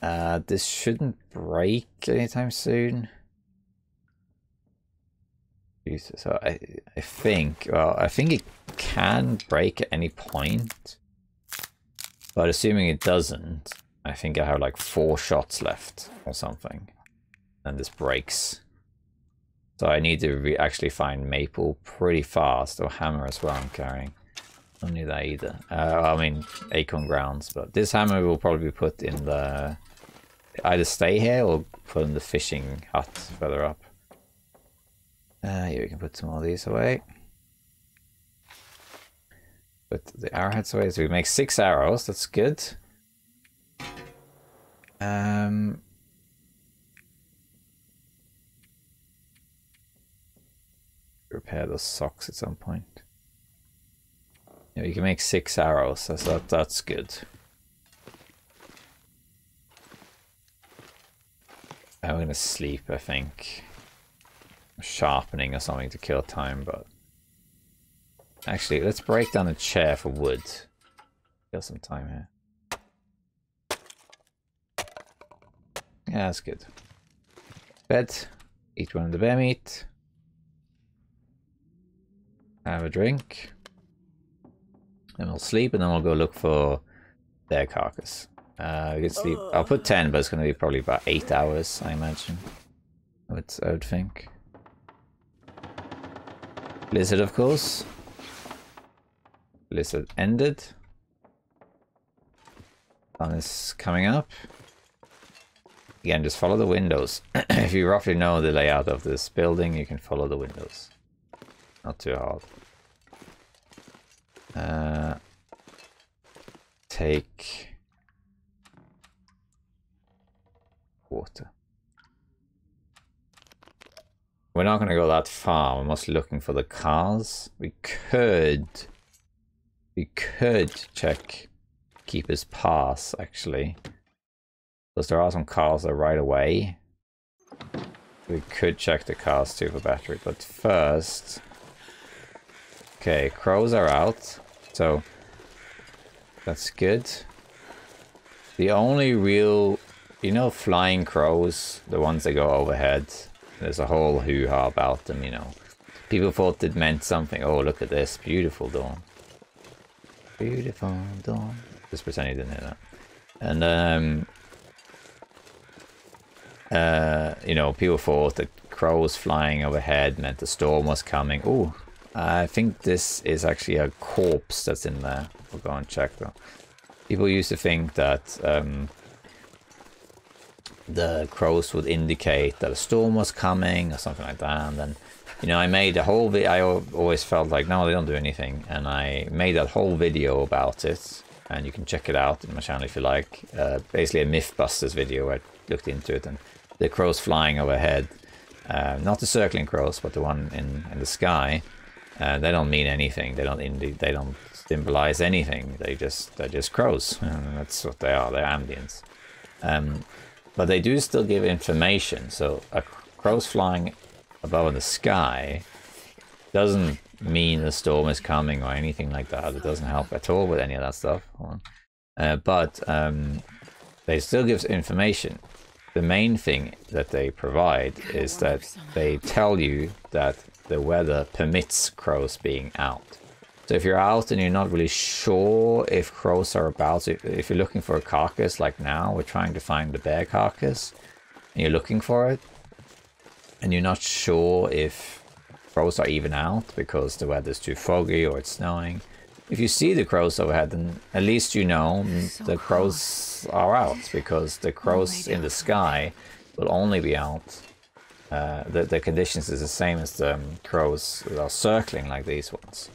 this shouldn't break anytime soon. So I think it can break at any point, but assuming it doesn't, I think I have like 4 shots left or something, and this breaks. So I need to actually find maple pretty fast, or hammer as well I'm carrying. Don't need that either. I mean acorn grounds, but this hammer will probably be put in the, either stay here or put in the fishing hut further up. Here we can put some more of these away. Put the arrowheads away. So we make 6 arrows. That's good. Repair those socks at some point. Yeah, you can make 6 arrows. So that's good. I'm gonna sleep, I think. Sharpening or something to kill time, but actually, let's break down a chair for wood. Kill some time here. Yeah, that's good. Bed. Eat one of the bear meat. Have a drink. Then we'll sleep, and then we'll go look for their carcass. We can sleep. I'll put 10, but it's going to be probably about 8 hours, I imagine. I would think. Blizzard, of course. Blizzard ended. Sun is coming up. Again, just follow the windows. If you roughly know the layout of this building, you can follow the windows. Not too hard. Take water. We're not going to go that far. We're mostly looking for the cars. We could check Keeper's Pass, actually. Because there are some cars that are right away. We could check the cars too for battery, but first... Okay, crows are out, so that's good. The only real... You know, flying crows, the ones that go overhead, there's a whole hoo-ha about them, you know. People thought it meant something. Oh, look at this, beautiful dawn. Beautiful dawn. Just pretend you didn't hear that. And, you know, people thought that crows flying overhead meant the storm was coming. Oh, I think this is actually a corpse that's in there. We'll go and check though. People used to think that the crows would indicate that a storm was coming or something like that. And then, you know, I made a whole video. I always felt like, no, they don't do anything. And I made that whole video about it. And you can check it out in my channel if you like. Basically a Mythbusters video where I looked into it. And the crows flying overhead, not the circling crows, but the one in the sky, they don't mean anything. They don't symbolize anything. They're just crows. And that's what they are. They're ambience. But they do still give information. So a crow's flying above in the sky doesn't mean the storm is coming or anything like that. It doesn't help at all with any of that stuff. But they still give information. The main thing that they provide is that they tell you that the weather permits crows being out. So if you're out and you're not really sure if crows are about, if you're looking for a carcass, like now, we're trying to find the bear carcass, and you're looking for it, and you're not sure if crows are even out because the weather's too foggy or it's snowing. If you see the crows overhead, then at least you know the crows are out, because the crows in the sky will only be out. The conditions is the same as the crows that are circling like these ones.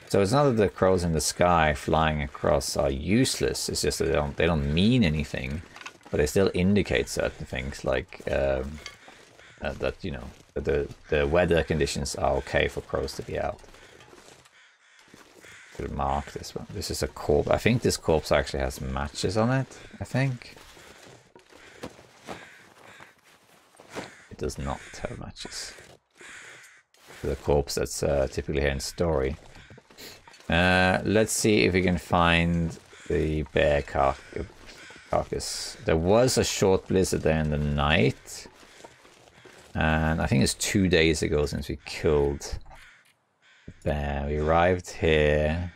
So it's not that the crows in the sky flying across are useless. It's just that they don't mean anything, but they still indicate certain things, like that, you know, that the weather conditions are okay for crows to be out. Should mark this one. This is a corpse. I think this corpse actually has matches on it. I think it does not have matches. The corpse that's typically here in story. Let's see if we can find the bear carcass. There was a short blizzard there in the night, and I think it's 2 days ago since we killed the bear. We arrived here.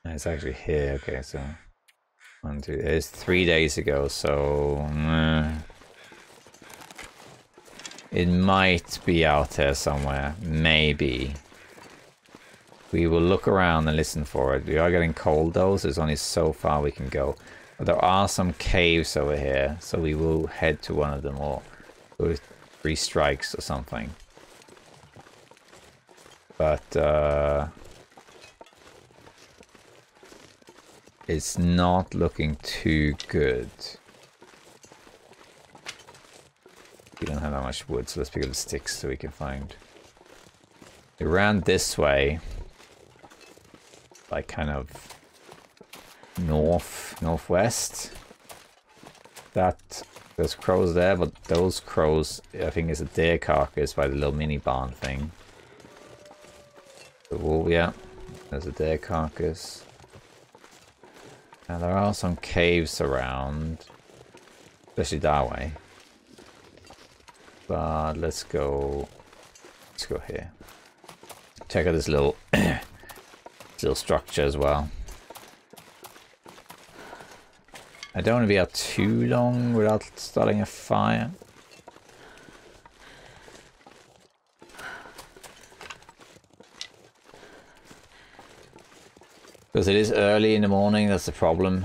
It's actually here. Okay, so 1, 2. It's 3 days ago, so it might be out there somewhere. Maybe. We will look around and listen for it. We are getting cold though, so there's only so far we can go. But there are some caves over here, so we will head to one of them, or with 3 strikes or something. But It's not looking too good. We don't have that much wood, so let's pick up the sticks so we can find. We ran this way, like kind of northwest. There's crows there, but those crows, I think, is a deer carcass by the little mini barn thing. Oh yeah, there's a deer carcass. And there are some caves around, especially that way. But let's go here. Check out this little little structure as well. I don't want to be out too long without starting a fire. Because it is early in the morning, that's the problem.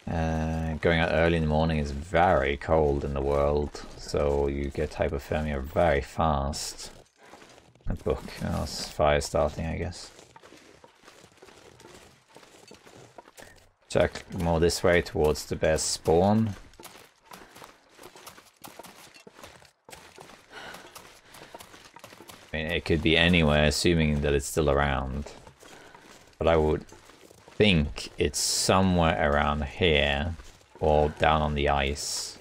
Going out early in the morning is very cold in the world, so you get hypothermia very fast. A book, oh, it's fire starting, I guess. Check more this way towards the bear spawn. I mean, it could be anywhere, assuming that it's still around. But I would think it's somewhere around here or down on the ice.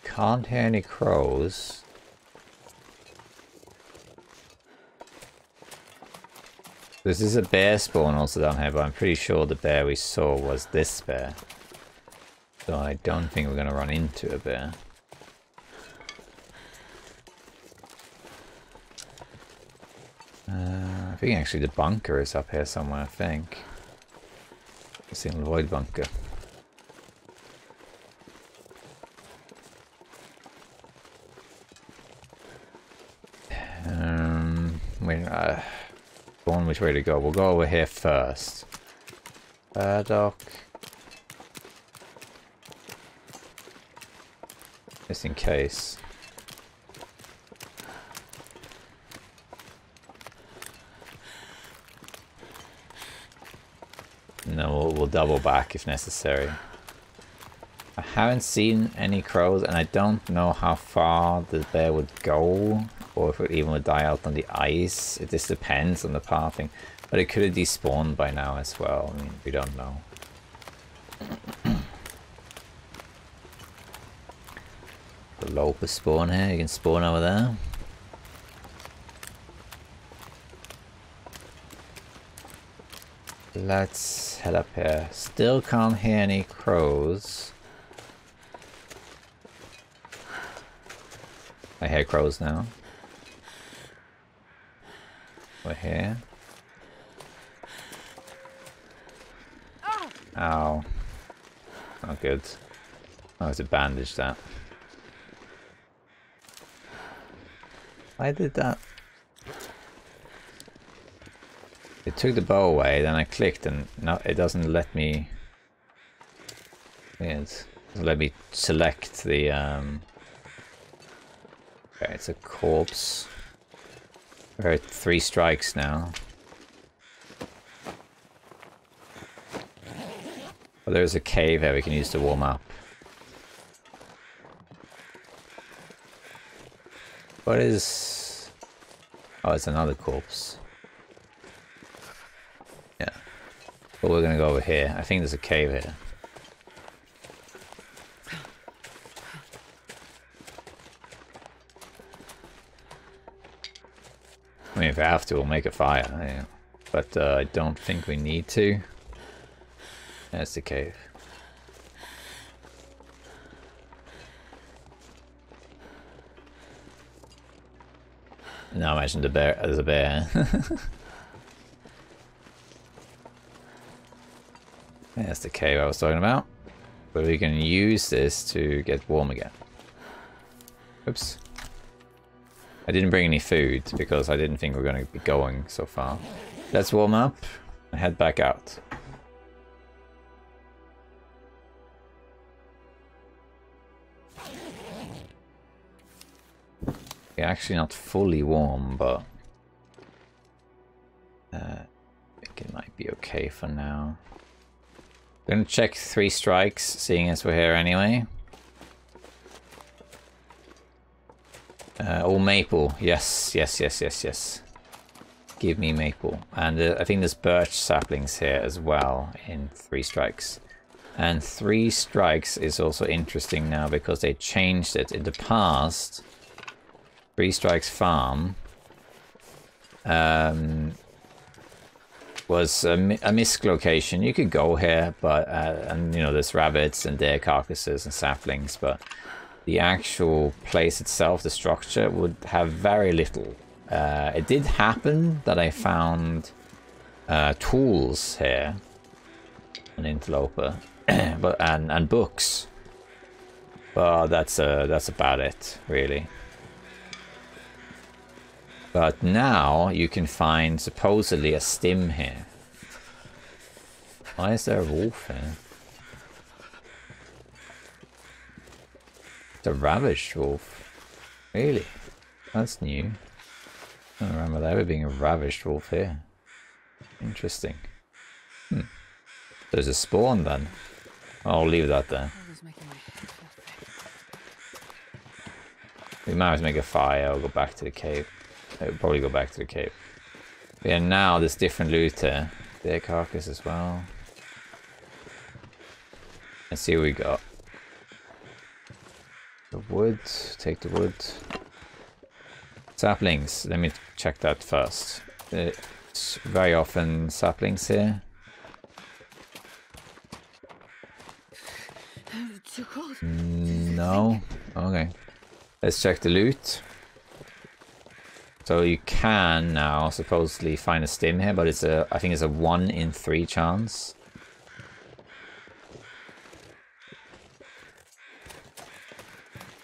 Can't hear any crows. This is a bear spawn also down here, but I'm pretty sure the bear we saw was this bear. So I don't think we're gonna run into a bear. I think actually the bunker is up here somewhere, I think. The single void bunker. One which way to go? We'll go over here first. Dock. Just in case. No, we'll double back if necessary. I haven't seen any crows, and I don't know how far the bear would go, or if it even would die out on the ice. It just depends on the pathing. But it could have despawned by now as well. I mean, we don't know. The Lopus spawn here. You can spawn over there. Let's head up here. Still can't hear any crows. I hear crows now. We're here. Ow. Not good. I have to bandage that. I did that. It took the bow away, then I clicked and now it doesn't let me... It doesn't let me select the... Okay, it's a corpse. We're at 3 strikes now. Well, there's a cave here we can use to warm up. What is... Oh, it's another corpse. Yeah. But we're gonna go over here. I think there's a cave here. I mean, if we have to, we'll make a fire. Yeah. But I don't think we need to. There's the cave. Now imagine the bear as a bear. There's the cave I was talking about. But we can use this to get warm again. Oops. I didn't bring any food because I didn't think we were going to be going so far. Let's warm up and head back out. We're actually not fully warm, but I think it might be okay for now. I'm gonna check 3 strikes, seeing as we're here anyway. Oh, maple. Yes, yes, yes, yes, yes. Give me maple. And I think there's birch saplings here as well in 3 strikes. And 3 strikes is also interesting now because they changed it. In the past, 3 strikes farm was a misc location. You could go here, but and you know there's rabbits and deer carcasses and saplings, but the actual place itself, the structure, would have very little. It did happen that I found tools here, an interloper, but and books, but that's about it really. But now you can find supposedly a stim here. Why is there a wolf here? It's a ravaged wolf. Really? That's new. I don't remember there ever being a ravaged wolf here. Interesting. There's a spawn then. I'll leave that there. We might have to make a fire or go back to the cave. I would probably go back to the cave. But yeah, now there's different loot here. Deer carcass as well. Let's see what we got. The wood. Take the wood. Saplings. Let me check that first. It's very often saplings here. No. Okay. Let's check the loot. So you can now supposedly find a stim here, but it's I think it's a 1 in 3 chance.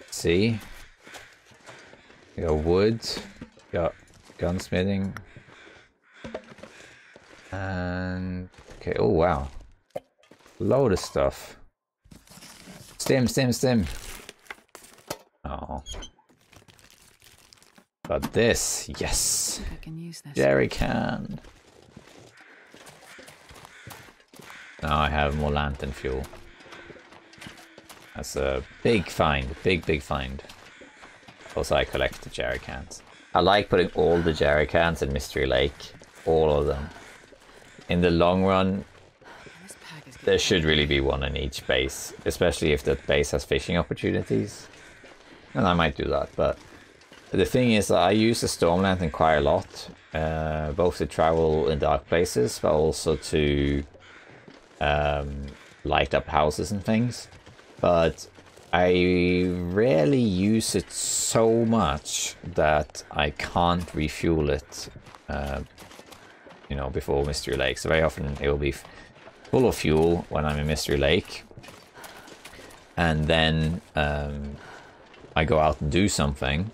See? You got wood, you got gunsmithing. And okay, oh wow. Load of stuff. Stim, stim, stim. Oh. But this, yes. I can use this. Jerry can. Now I have more lantern fuel. That's a big find, big find. Also, I collect the jerry cans. I like putting all the jerry cans in Mystery Lake, all of them. In the long run, there should really be 1 in each base, especially if that base has fishing opportunities. And I might do that, but the thing is that I use the storm lantern quite a lot, both to travel in dark places, but also to light up houses and things. But I rarely use it so much that I can't refuel it, you know, before Mystery Lake. So very often it will be full of fuel when I'm in Mystery Lake, and then I go out and do something.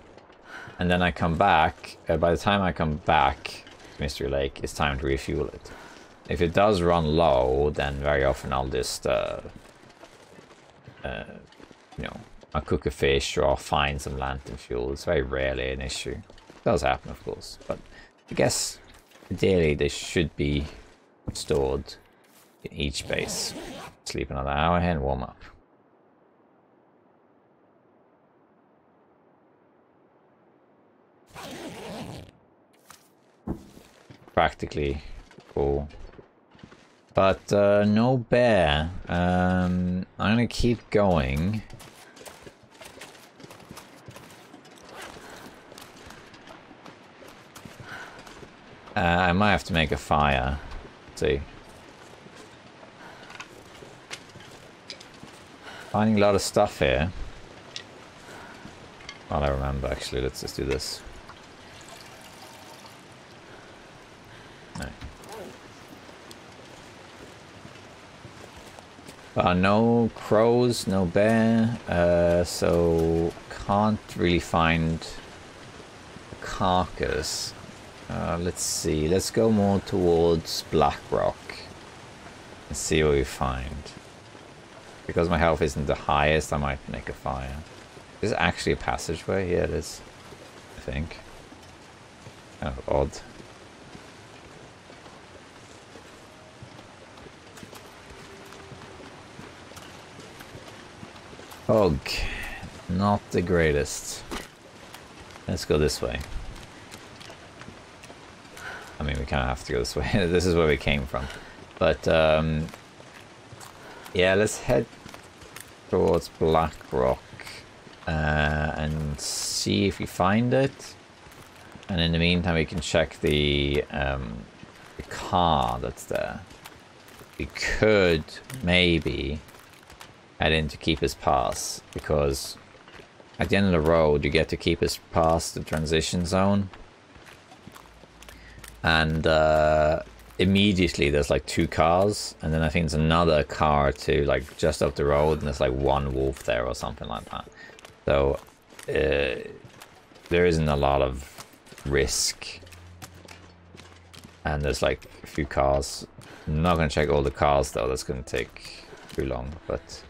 And then I come back. By the time I come back to Mystery Lake, it's time to refuel it. If it does run low, then very often I'll just, you know, I'll cook a fish or I'll find some lantern fuel. It's very rarely an issue. It does happen, of course, but I guess ideally they should be stored in each base. Sleep another hour here and warm up. Practically cool, but no bear. I'm gonna keep going. I might have to make a fire. Let's see, finding a lot of stuff here. Well, I remember actually. Let's just do this. No crows, no bear, so can't really find a carcass. Let's see, let's go more towards Black Rock and see what we find. Because my health isn't the highest, I might make a fire. Is it actually a passageway? Yeah, it is, I think. Kind of odd. Hog. Not the greatest. Let's go this way. I mean, we kind of have to go this way. This is where we came from. But, yeah, let's head towards Black Rock and see if we find it. And in the meantime, we can check the car that's there. We could maybe head into Keeper's Pass, because at the end of the road, you get to Keeper's Pass, the transition zone. And immediately there's like 2 cars, and then I think there's another car to like just up the road, and there's like 1 wolf there or something like that. So there isn't a lot of risk, and there's like a few cars. I'm not going to check all the cars though, that's going to take too long, but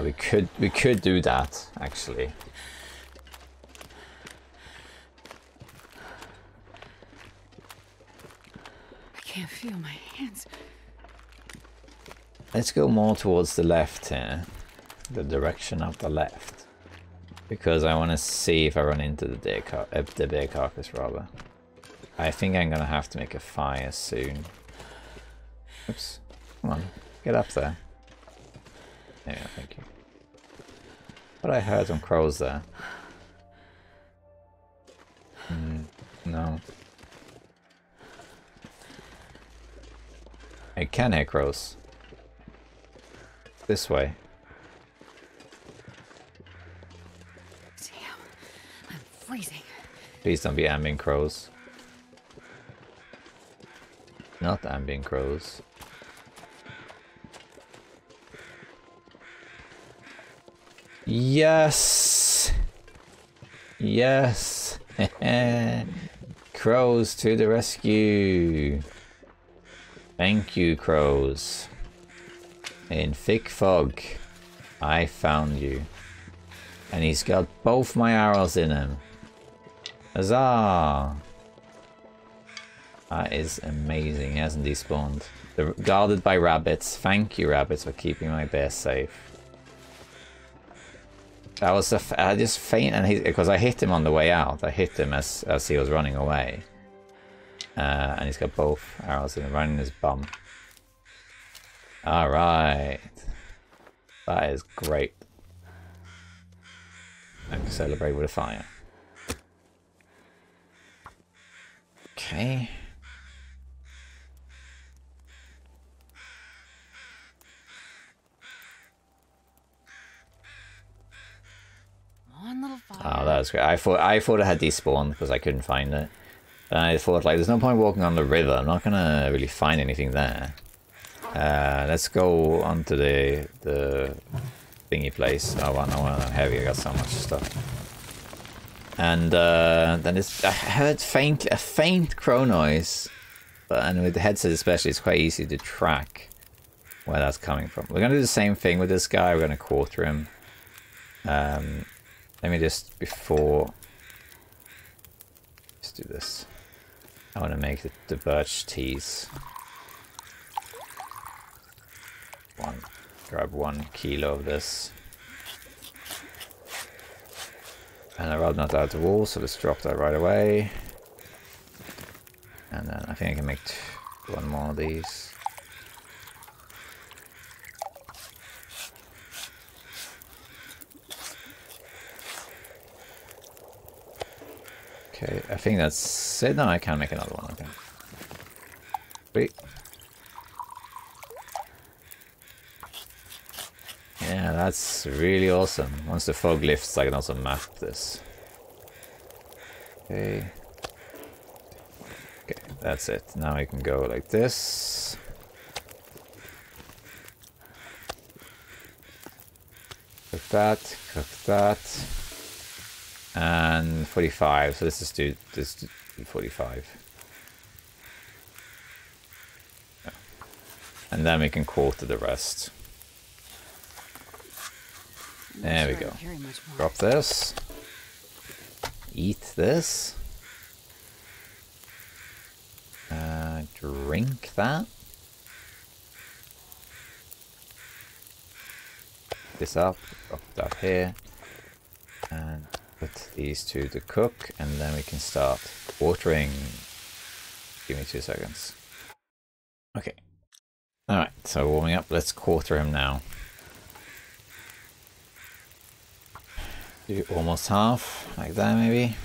we could do that actually. I can't feel my hands. Let's go more towards the left here, the direction of the left, because I want to see if I run into the bear carcass rather. I think I'm gonna have to make a fire soon. Oops, come on, get up there. Yeah, thank you. But I heard some crows there. No. I can hear crows. This way. Damn, I'm freezing. Please don't be ambient crows. Not ambient crows. Yes! Yes! Crows to the rescue! Thank you, crows. In thick fog, I found you. And he's got both my arrows in him. Huzzah! That is amazing. He hasn't despawned. They're guarded by rabbits. Thank you, rabbits, for keeping my bear safe. That was I just faint, and because I hit him on the way out. I hit him as he was running away. And he's got both arrows in him, right in his bum. Alright. That is great. I can celebrate with a fire. Okay. One little fire. Oh, that was great. I thought it had despawned because I couldn't find it. And I thought, like, there's no point walking on the river. I'm not gonna really find anything there. Let's go onto the thingy place. Oh, well, no, I'm heavy. I got so much stuff. And then I heard a faint crow noise. And with the headset especially, it's quite easy to track where that's coming from. We're gonna do the same thing with this guy. We're gonna quarter him. Let me just, before... Let's do this. I want to make the birch teas. Grab 1 kilo of this. And I'd rather not out the wall, so let's drop that right away. And then I think I can make 1 more of these. Okay, I think that's it. No, I can make another one. Okay. Sweet. Yeah, that's really awesome. Once the fog lifts, I can also map this. Okay. Okay, that's it. Now I can go like this. Cook that. And 45, so let's just do 45. Yeah. And then we can quarter the rest. There we go. Drop this. Eat this. Drink that. this up, drop that here, and put these two to cook, and then we can start watering. Give me 2 seconds. Okay. Alright, so warming up, let's quarter him now. Do almost half, like that maybe.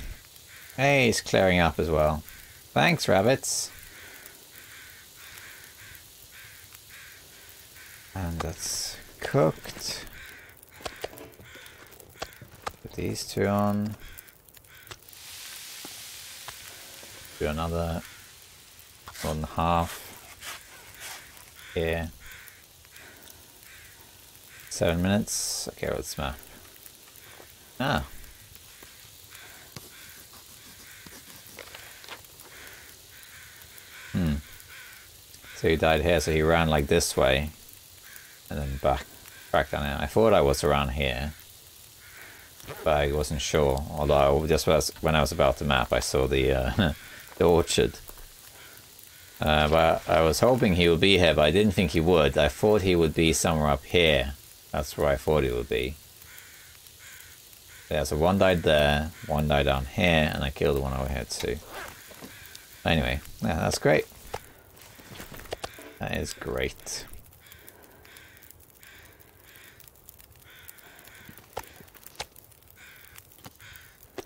Hey, he's clearing up as well. Thanks, rabbits. And that's cooked. Put these two on. Do another 1.5 here. 7 minutes. Okay, let's map. Ah. So he died here, so he ran like this way. And then back down here. I thought I was around here. But I wasn't sure. Although just when I was about to map, I saw the the orchard. But I was hoping he would be here, but I didn't think he would. I thought he would be somewhere up here. That's where I thought he would be. Yeah, so one died there, one died down here, and I killed the one over here too. Anyway, yeah, that's great. That is great.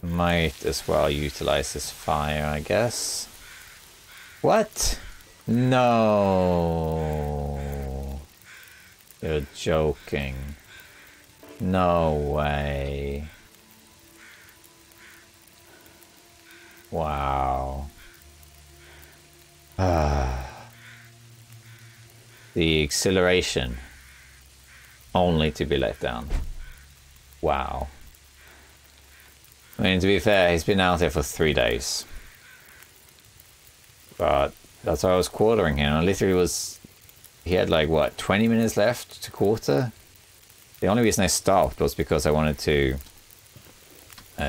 Might as well utilize this fire, I guess. What? No. You're joking. No way. Wow. The exhilaration. Only to be let down. Wow. I mean, to be fair, he's been out here for 3 days. But that's why I was quartering him. I literally was... He had like, what, 20 minutes left to quarter? The only reason I stopped was because I wanted to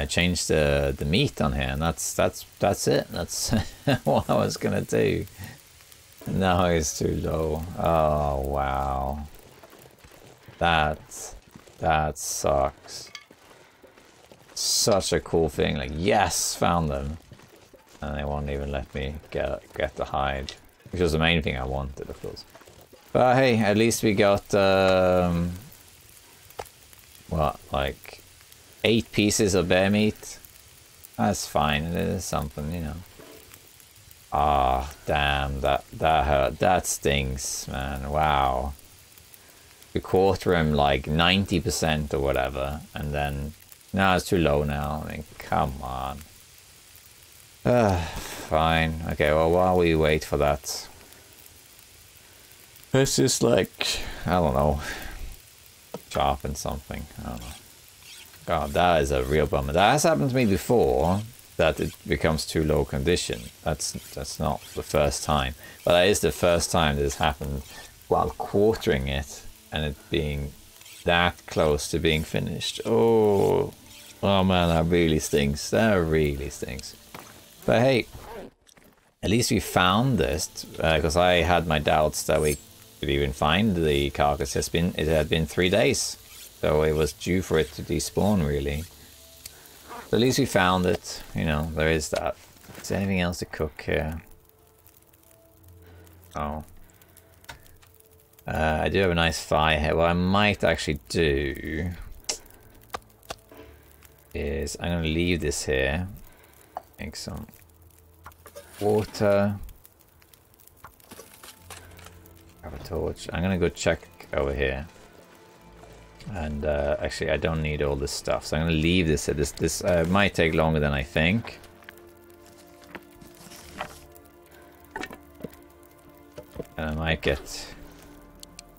change the meat on here. And that's it. That's what I was going to do. No, it's too low. Oh, wow. That sucks. Such a cool thing. Like, yes, found them. And they won't even let me get the hide. Which was the main thing I wanted, of course. But hey, at least we got, what, like 8 pieces of bear meat? That's fine, it is something, you know. Ah, oh, damn, that hurt. That stings, man. Wow. We quarter him like 90% or whatever, and then... No, it's too low now. I mean, come on. Fine. Okay, well, while we wait for that... Let's just, like... I don't know. Sharpen something. I don't know. God, that is a real bummer. That has happened to me before, that it becomes too low condition. That's not the first time. But that is the first time that has happened while quartering it, and it being that close to being finished. Oh man, that really stings. That really stings. But hey, at least we found this, because I had my doubts that we could even find the carcass. It had been 3 days, so it was due for it to despawn, really. But at least we found it. You know, there is that. Is there anything else to cook here? Oh. I do have a nice fire here. What I might actually do is I'm going to leave this here. Make some water. Have a torch. I'm going to go check over here. And actually I don't need all this stuff. So I'm going to leave this here. This might take longer than I think. And I might get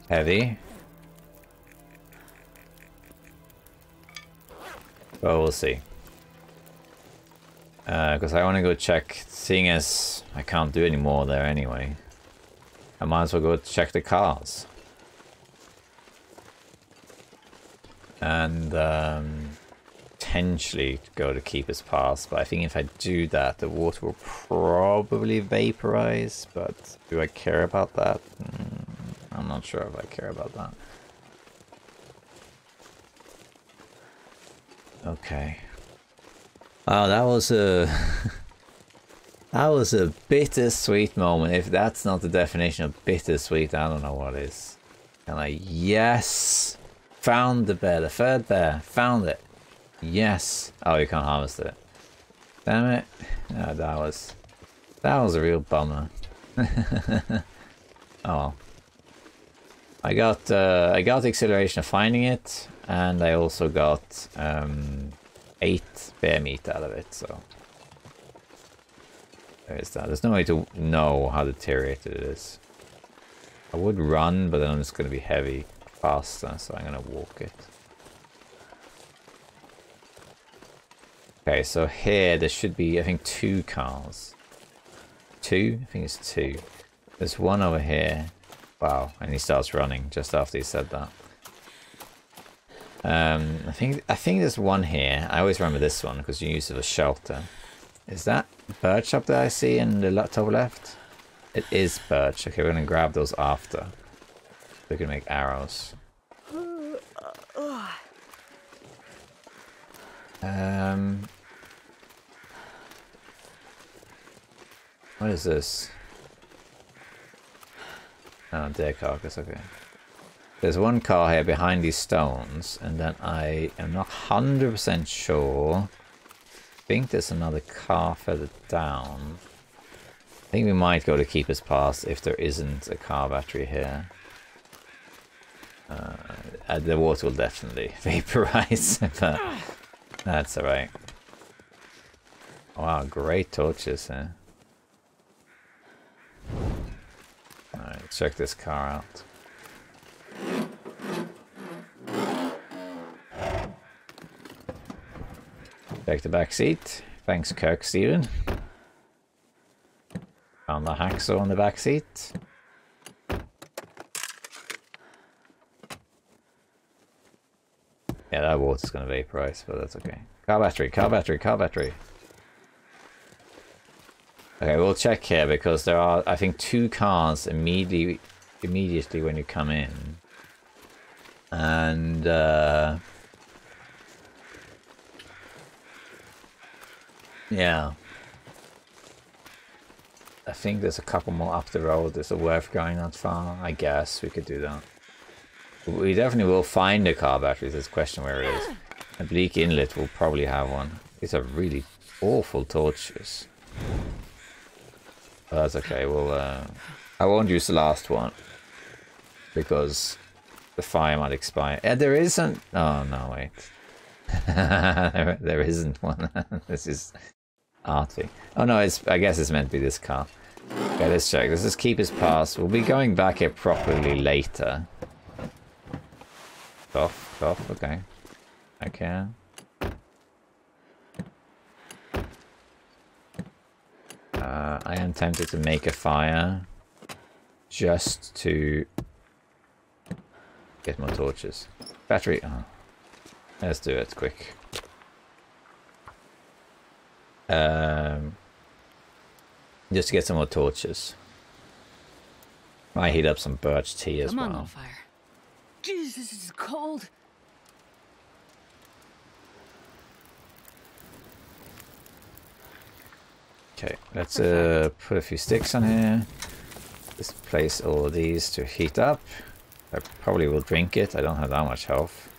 heavy. But we'll see. Because I want to go check, seeing as I can't do any more there anyway. I might as well go check the cars. And potentially go to Keeper's Pass. But I think if I do that, the water will probably vaporize. But do I care about that? I'm not sure if I care about that. Okay. Oh, that was a that was a bittersweet moment. If that's not the definition of bittersweet, I don't know what is. And like, yes, found the bear, the third bear, found it. Yes. Oh, you can't harvest it. Damn it. No, that was a real bummer. Oh well. I got the exhilaration of finding it, and I also got 8 bear meat out of it, so there is that. There's no way to know how deteriorated it is. I would run, but then I'm just going to be heavy faster, so I'm going to walk it. Okay, so here there should be, I think, 2 cars. 2? I think it's 2. There's one over here. Wow, and he starts running just after he said that. I think there's one here. I always remember this one because you use it as a shelter. Is that birch up there I see in the top left? It is birch. Okay, we're gonna grab those after. We can make arrows. What is this? Oh, deer carcass, okay. There's one car here behind these stones, and then I am not 100% sure. I think there's another car further down. I think we might go to Keeper's Pass if there isn't a car battery here. The water will definitely vaporize, but that's alright. Wow, great torches here. Alright, let's check this car out. Check the back seat. Thanks, Kirk Steven. Found the hacksaw on the back seat. Yeah, that water's gonna vaporize, but that's okay. Car battery, car battery, car battery. Okay, we'll check here because there are, I think, 2 cars immediately when you come in. And yeah. I think there's a couple more up the road. Is it worth going that far? I guess we could do that. We definitely will find a car battery. There's a question where it is. A Bleak Inlet will probably have one. These are really awful torches. But that's okay. We'll I won't use the last one because the fire might expire. There isn't. Oh no, wait. there isn't one. This is arty. Oh no, I guess it's meant to be this car. Okay, let's check. Let's just keep his pass. We'll be going back here properly later. Cough, cough. Okay. Okay. I am tempted to make a fire just to get more torches. Battery. Oh. Let's do it quick. Just to get some more torches. Might heat up some birch tea as well. Come on, fire. Jeez, this is cold. Okay, let's put a few sticks on here. Just place all of these to heat up. I probably will drink it. I don't have that much health.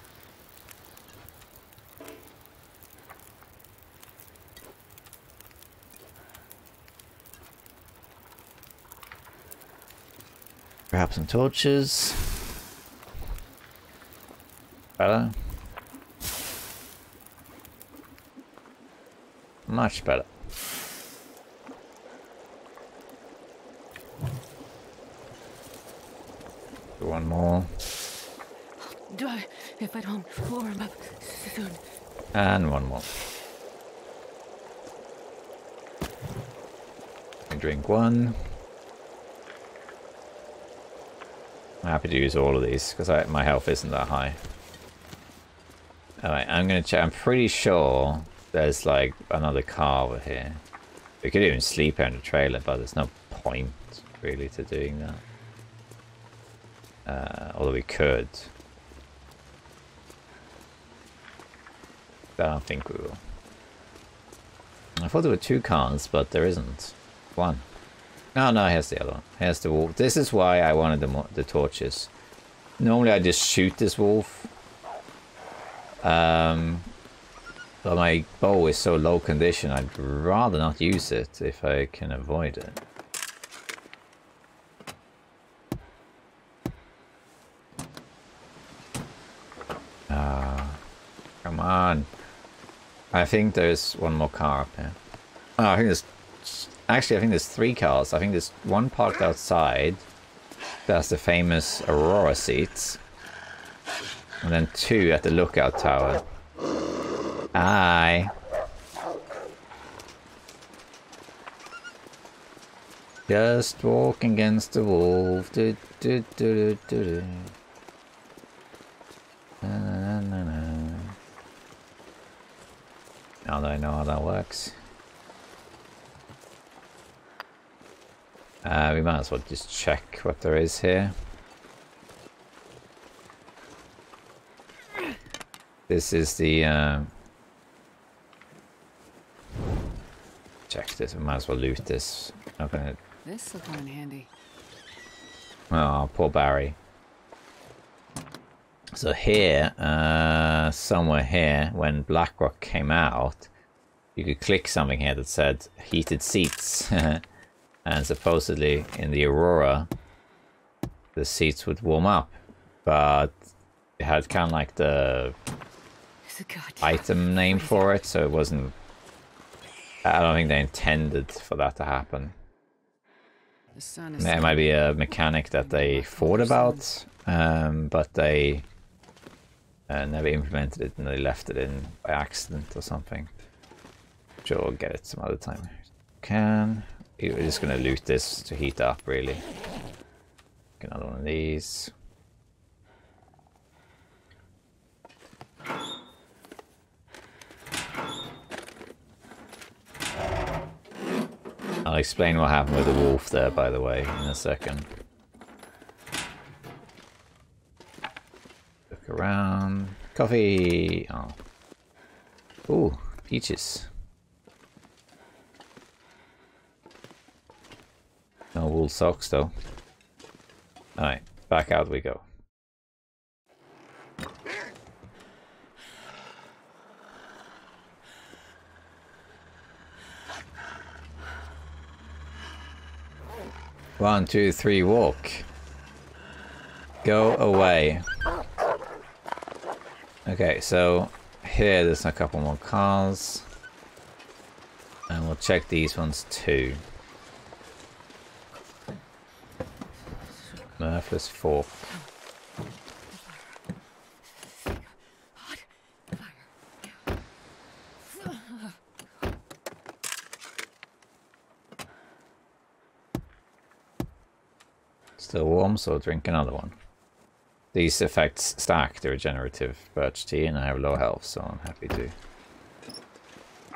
Grab some torches. Better. Much better. One more. If I don't warm up soon. And one more. I drink one. I'm happy to use all of these because my health isn't that high. Alright, I'm gonna check. I'm pretty sure there's like another car over here. We could even sleep here in the trailer, but there's no point really to doing that. Although we could. I don't think we will. I thought there were 2 cars, but there isn't. 1. Oh no, here's the other one. Here's the wolf. This is why I wanted the torches. Normally I just shoot this wolf. But my bow is so low condition, I'd rather not use it if I can avoid it. Come on. I think there's one more car up here. Oh, I think there's... Actually, I think there's 3 cars. I think there's one parked outside. That's the famous Aurora seats. And then 2 at the lookout tower. Aye. Just walking against the wolf. Do, do, do, do, do, do. Na, na, na, na. Now that I know how that works. We might as well just check what there is here. This is the... check this, we might as well loot this. I'm gonna... This will come in handy. Oh, poor Barry. So here, somewhere here, when Blackrock came out, you could click something here that said heated seats. And supposedly in the Aurora, the seats would warm up. But it had kind of like the item name for it, so it wasn't... I don't think they intended for that to happen. There might be a mechanic that they thought about, but they never implemented it and they left it in by accident or something. Sure, we'll get it some other time. We're just gonna loot this to heat up, really. Get another one of these. I'll explain what happened with the wolf there, by the way, in a second. Look around. Coffee! Oh. Ooh, peaches. No wool socks, though. Alright, back out we go. One, two, three, walk. Go away. Okay, so here there's a couple more cars. And we'll check these ones too. Murphless fork. Still warm, so I'll drink another one. These effects stack the regenerative birch tea, and I have low health, so I'm happy to.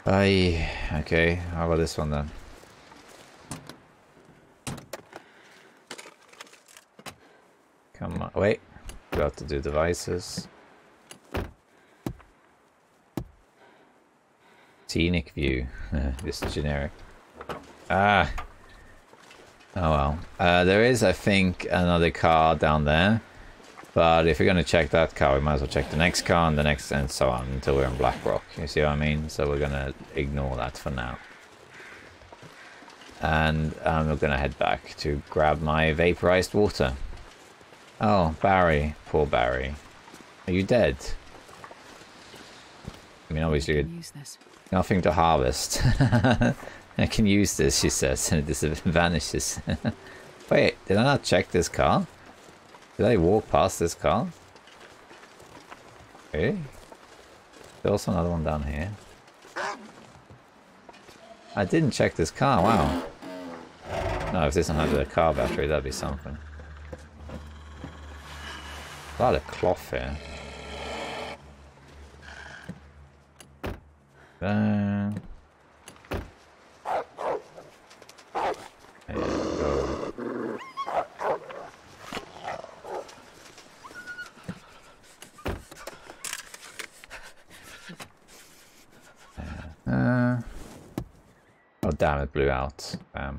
Okay, how about this one then? Come on, wait. Got to do devices. Scenic view. Just generic. Ah! Oh well. There is, I think, another car down there. But if we're going to check that car, we might as well check the next car and the next and so on until we're in Blackrock. You see what I mean? So we're going to ignore that for now. And we're going to head back to grab my vaporized water. Oh, Barry. Poor Barry. Are you dead? I mean, obviously, nothing to harvest. I can use this, she says, and it just vanishes. Wait, did I not check this car? Did I walk past this car? Okay. There's also another one down here. I didn't check this car, wow. No, if this one had a car battery, that'd be something. A lot of cloth here. There you go. damn it, blew out. Oh,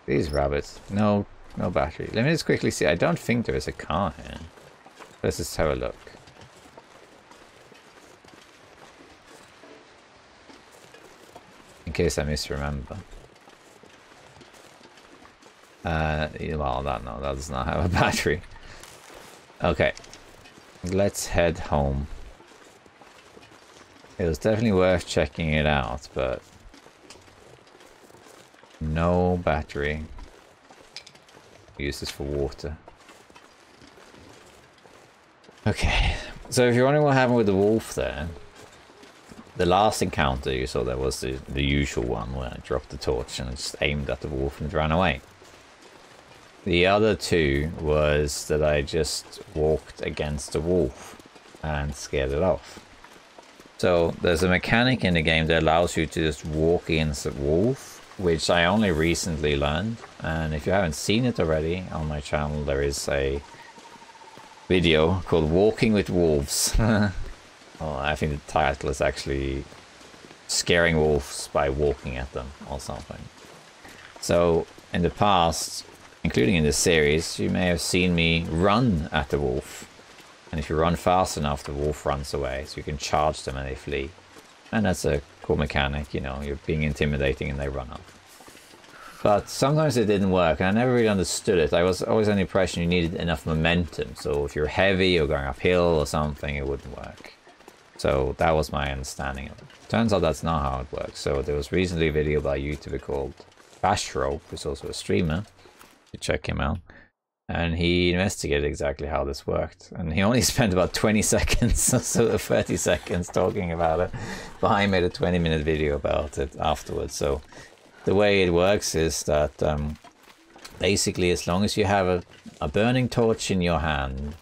these rabbits. No battery. Let me just quickly see. I don't think there is a car here. Let's just have a look. In case I misremember. Well, that does not have a battery. Okay. Let's head home. It was definitely worth checking it out, but no battery. Use this for water. Okay, so if you're wondering what happened with the wolf there, the last encounter you saw there was the usual one where I dropped the torch and just aimed at the wolf and ran away. The other two was that I just walked against the wolf and scared it off. So there's a mechanic in the game that allows you to just walk against a wolf, which I only recently learned. And if you haven't seen it already on my channel, there is a video called Walking with Wolves. Well, I think the title is actually Scaring Wolves by Walking at Them or something. So in the past, including in this series, you may have seen me run at the wolf. And if you run fast enough, the wolf runs away. So you can charge them and they flee. And that's a cool mechanic, you know, you're being intimidating and they run off. But sometimes it didn't work, and I never really understood it. I was always under the impression you needed enough momentum. So if you're heavy or going uphill or something, it wouldn't work. So that was my understanding of it. Turns out that's not how it works. So there was recently a video by a YouTuber called Bashrope, who's also a streamer. You check him out. And he investigated exactly how this worked. And he only spent about 20 seconds, or so 30 seconds talking about it. But I made a 20-minute video about it afterwards. So the way it works is that basically as long as you have a burning torch in your hand,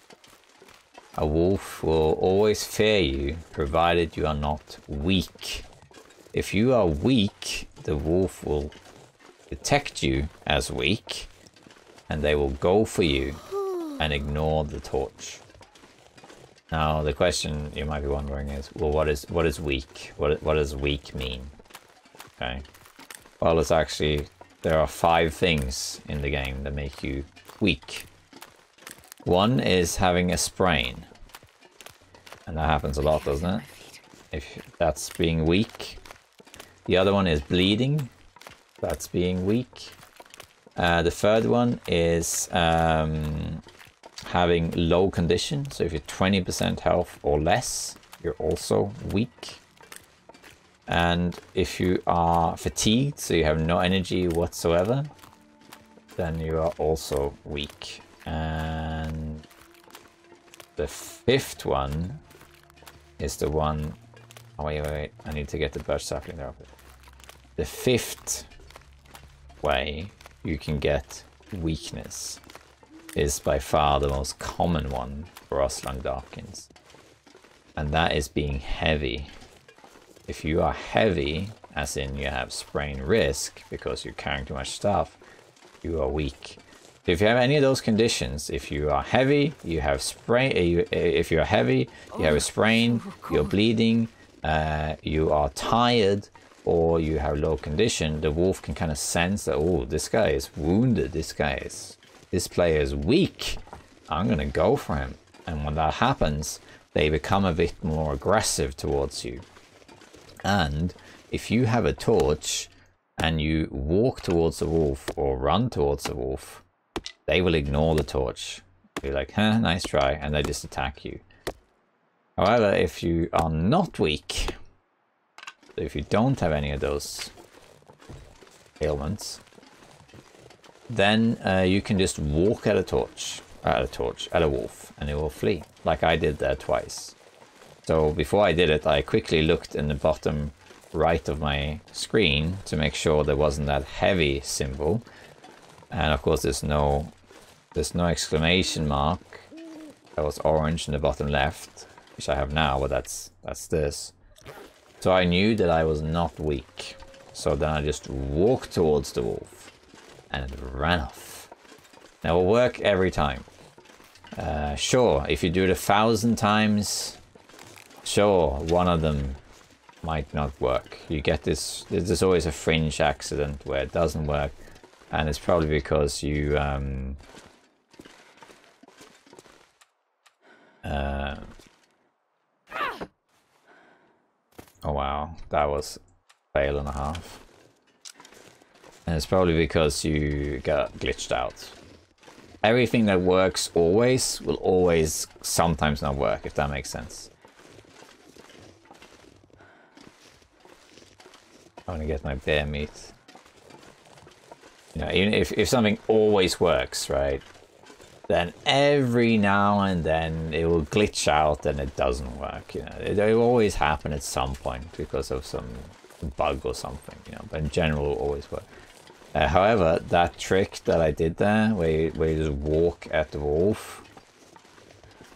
a wolf will always fear you, provided you are not weak. If you are weak, the wolf will detect you as weak, and they will go for you and ignore the torch. Now the question you might be wondering is, well, what is weak? What does weak mean? Okay. Well, it's actually, there are 5 things in the game that make you weak. One is having a sprain. And that happens a lot, doesn't it? If that's being weak. The other one is bleeding. That's being weak. The third one is having low condition. So if you're 20% health or less, you're also weak. And if you are fatigued, so you have no energy whatsoever, then you are also weak. And the 5th one is the one... Oh, wait. I need to get the birch sapling there. The 5th way you can get weakness is by far the most common one for us Langdarkins. And that is being heavy. If you are heavy, as in you have sprain risk because you're carrying too much stuff, you are weak. If you have any of those conditions, if you are heavy, you have sprain. If you are heavy, you have a sprain, you're bleeding, you are tired, or you have low condition, the wolf can kind of sense that, oh, this guy is wounded, this player is weak, I'm gonna go for him. And when that happens, they become a bit more aggressive towards you. And if you have a torch and you walk towards the wolf or run towards the wolf, they will ignore the torch. You're like, huh, nice try, and they just attack you. However, if you are not weak, so if you don't have any of those ailments, then you can just walk at a wolf, and it will flee, like I did there twice. So before I did it, I quickly looked in the bottom right of my screen to make sure there wasn't that heavy symbol. And of course there's no exclamation mark. That was orange in the bottom left, which I have now, but that's this. So I knew that I was not weak. So then I just walked towards the wolf and it ran off. Now it will work every time. Sure, if you do it 1,000 times, sure, one of them might not work. You get this, there's always a fringe accident where it doesn't work, and it's probably because you oh wow, that was a fail and a half. And it's probably because you got glitched out. Everything that works always will always sometimes not work, if that makes sense. I want to get my bear meat. You know, even if something always works, right? Then every now and then it will glitch out and it doesn't work. You know, it will always happen at some point because of some bug or something. You know, but in general, it will always work. However, that trick that I did there, where you just walk at the wolf,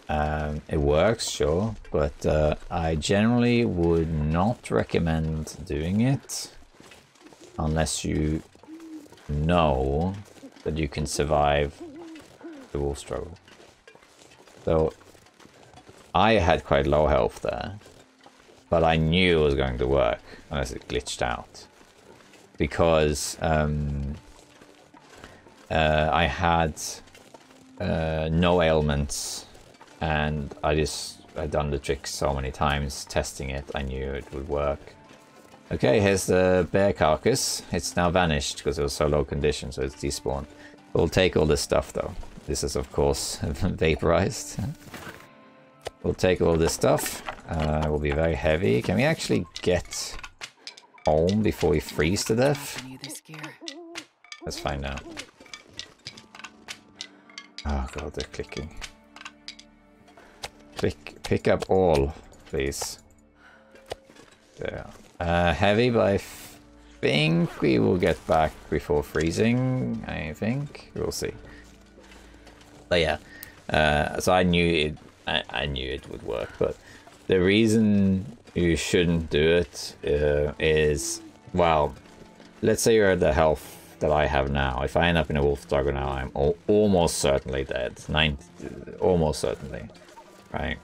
it works, sure, but I generally would not recommend doing it unless you know that you can survive the wolf struggle. So I had quite low health there, but I knew it was going to work unless it glitched out. Because I had no ailments, and I'd done the trick so many times testing it, I knew it would work. Okay, here's the bear carcass. It's now vanished because it was so low condition, so it's despawned. We'll take all this stuff though. This is of course vaporized. We'll take all this stuff. It will be very heavy. Can we actually get home before we freeze to death? Let's find out. Oh god, they're clicking. Pick up all, please. There. Heavy, but I think we will get back before freezing. I think we'll see. But yeah, so I knew it. I knew it would work, but the reason you shouldn't do it is, well, let's say you're at the health that I have now. If I end up in a wolf struggle now, I'm almost certainly dead. Almost certainly, right?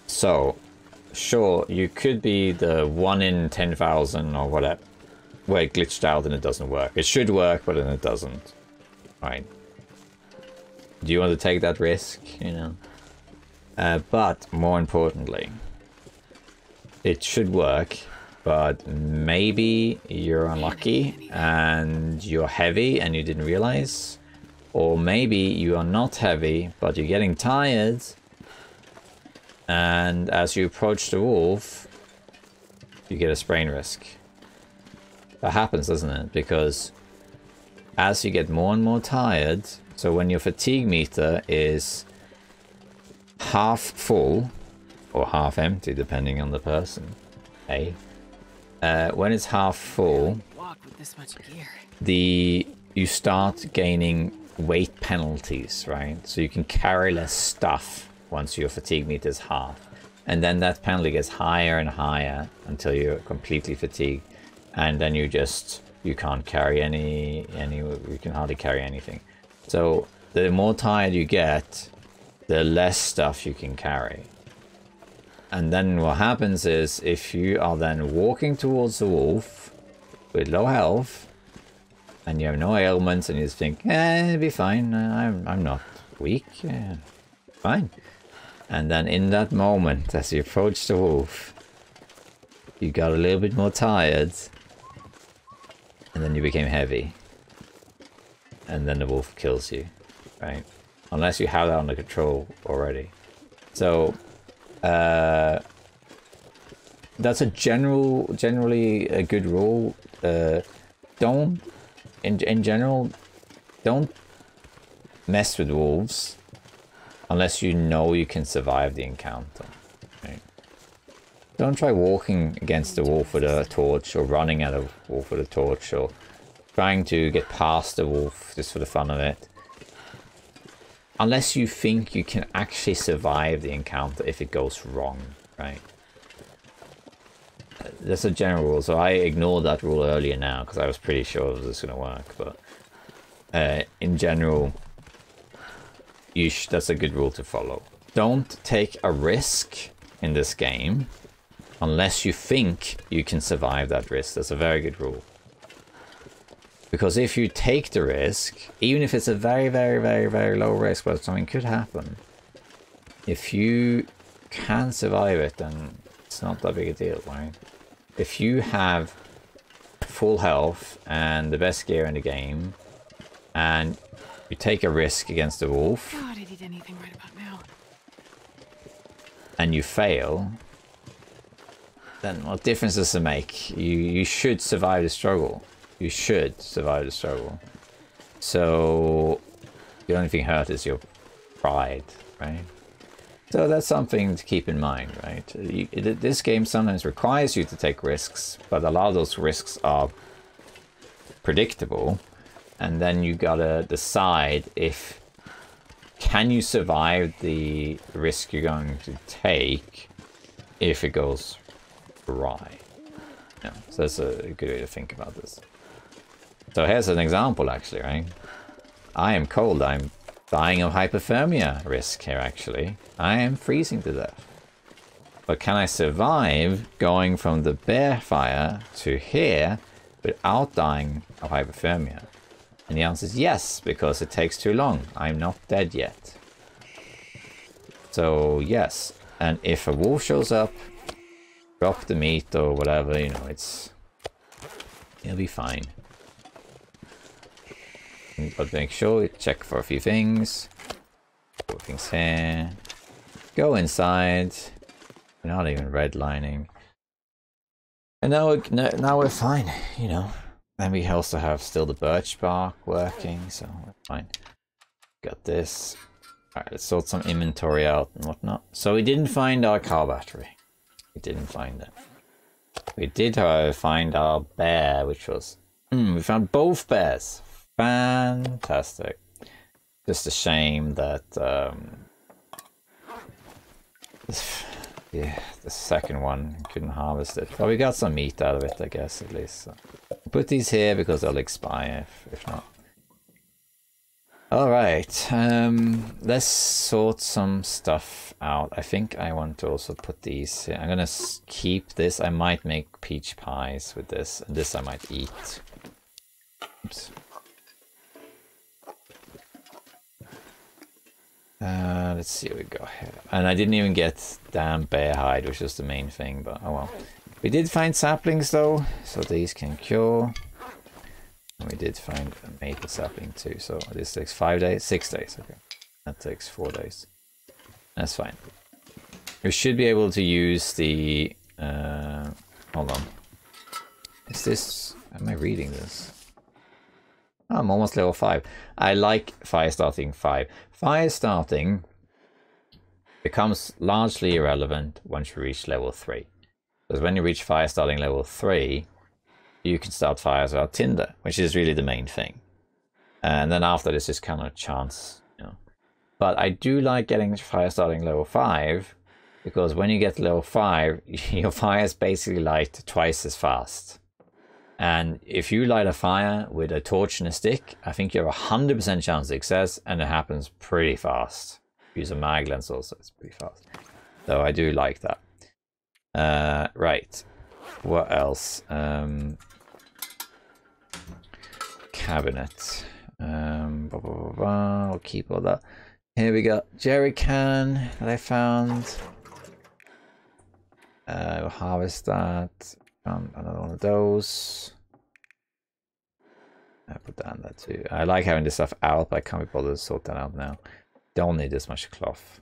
So, sure, you could be the 1 in 10,000 or whatever, where it glitched out and it doesn't work. It should work, but then it doesn't, right? Do you want to take that risk, you know? But more importantly, it should work, but maybe you're unlucky and you're heavy and you didn't realize, or maybe you are not heavy but you're getting tired, and as you approach the wolf you get a sprain risk. That happens, doesn't it? Because as you get more and more tired, so when your fatigue meter is half full or half empty depending on the person, when it's half full, you start gaining weight penalties, right? So you can carry less stuff once your fatigue meter is half, and then that penalty gets higher and higher until you're completely fatigued, and then you can't carry you can hardly carry anything. So the more tired you get, the less stuff you can carry. And then what happens is, if you are then walking towards the wolf with low health and you have no ailments and you just think, it'll be fine, I'm not weak, fine. And then in that moment, as you approach the wolf, you got a little bit more tired, and then you became heavy, and then the wolf kills you, right? Unless you have that under control already. So that's a generally a good rule. In general, don't mess with wolves unless you know you can survive the encounter. Right? Don't try walking against the wolf with a torch, or running at a wolf with a torch, or trying to get past the wolf just for the fun of it. Unless you think you can actually survive the encounter if it goes wrong, right? That's a general rule, so I ignored that rule earlier now because I was pretty sure it was just going to work, but in general, that's a good rule to follow. Don't take a risk in this game unless you think you can survive that risk. That's a very good rule. Because if you take the risk, even if it's a very, very, very, very low risk, but something could happen, if you can survive it, then it's not that big a deal, right? If you have full health and the best gear in the game, and you take a risk against the wolf, God, I'd eat anything right about now. and you fail, then what difference does it make? You should survive the struggle. You should survive the struggle. So the only thing hurt is your pride, right? So that's something to keep in mind, right? This game sometimes requires you to take risks, but a lot of those risks are predictable, and then you gotta decide if can you survive the risk you're going to take if it goes awry. Yeah, so that's a good way to think about this. So here's an example, actually, right? I am cold. I'm dying of hypothermia risk here, actually. I am freezing to death. But can I survive going from the bear fire to here without dying of hypothermia? And the answer is yes, because it takes too long. I'm not dead yet. So yes, and if a wolf shows up, drop the meat or whatever, you know, it'll be fine. But make sure you check for a few things. Put things here. Go inside. We're not even redlining. And now we're fine, you know. Then we also have still the birch bark working, so we're fine. Got this. Alright, let's sort some inventory out and whatnot. So we didn't find our car battery. We didn't find it. We did, however, find our bear, which was... we found both bears. Fantastic. Just a shame that yeah, the second one couldn't harvest it. But we got some meat out of it, I guess, at least. So. Put these here because they'll expire if not. Alright, let's sort some stuff out. I think I want to also put these here. I'm gonna keep this. I might make peach pies with this, and this I might eat. Oops. Let's see what we got here. And I didn't even get damn bear hide, which is the main thing, but oh well. We did find saplings though, so these can cure. And we did find a maple sapling too, so this takes 5 days, 6 days, okay. That takes 4 days. That's fine. We should be able to use the hold on. Is this, am I reading this? Oh, I'm almost level 5. I like fire starting 5. Fire starting becomes largely irrelevant once you reach level 3. Because when you reach fire starting level 3, you can start fires without tinder, which is really the main thing. And then after this is kind of chance, you know. But I do like getting fire starting level 5, because when you get to level 5, your fires basically light twice as fast. And if you light a fire with a torch and a stick, I think you have 100% chance of success, and it happens pretty fast. Use a mag lens also, it's pretty fast. So I do like that. Right. What else? Cabinet. I'll keep all that. Here we got jerry can that I found. We'll harvest that. Found another one of those. I put that in there too. I like having this stuff out, but I can't be bothered to sort that out now. Don't need this much cloth.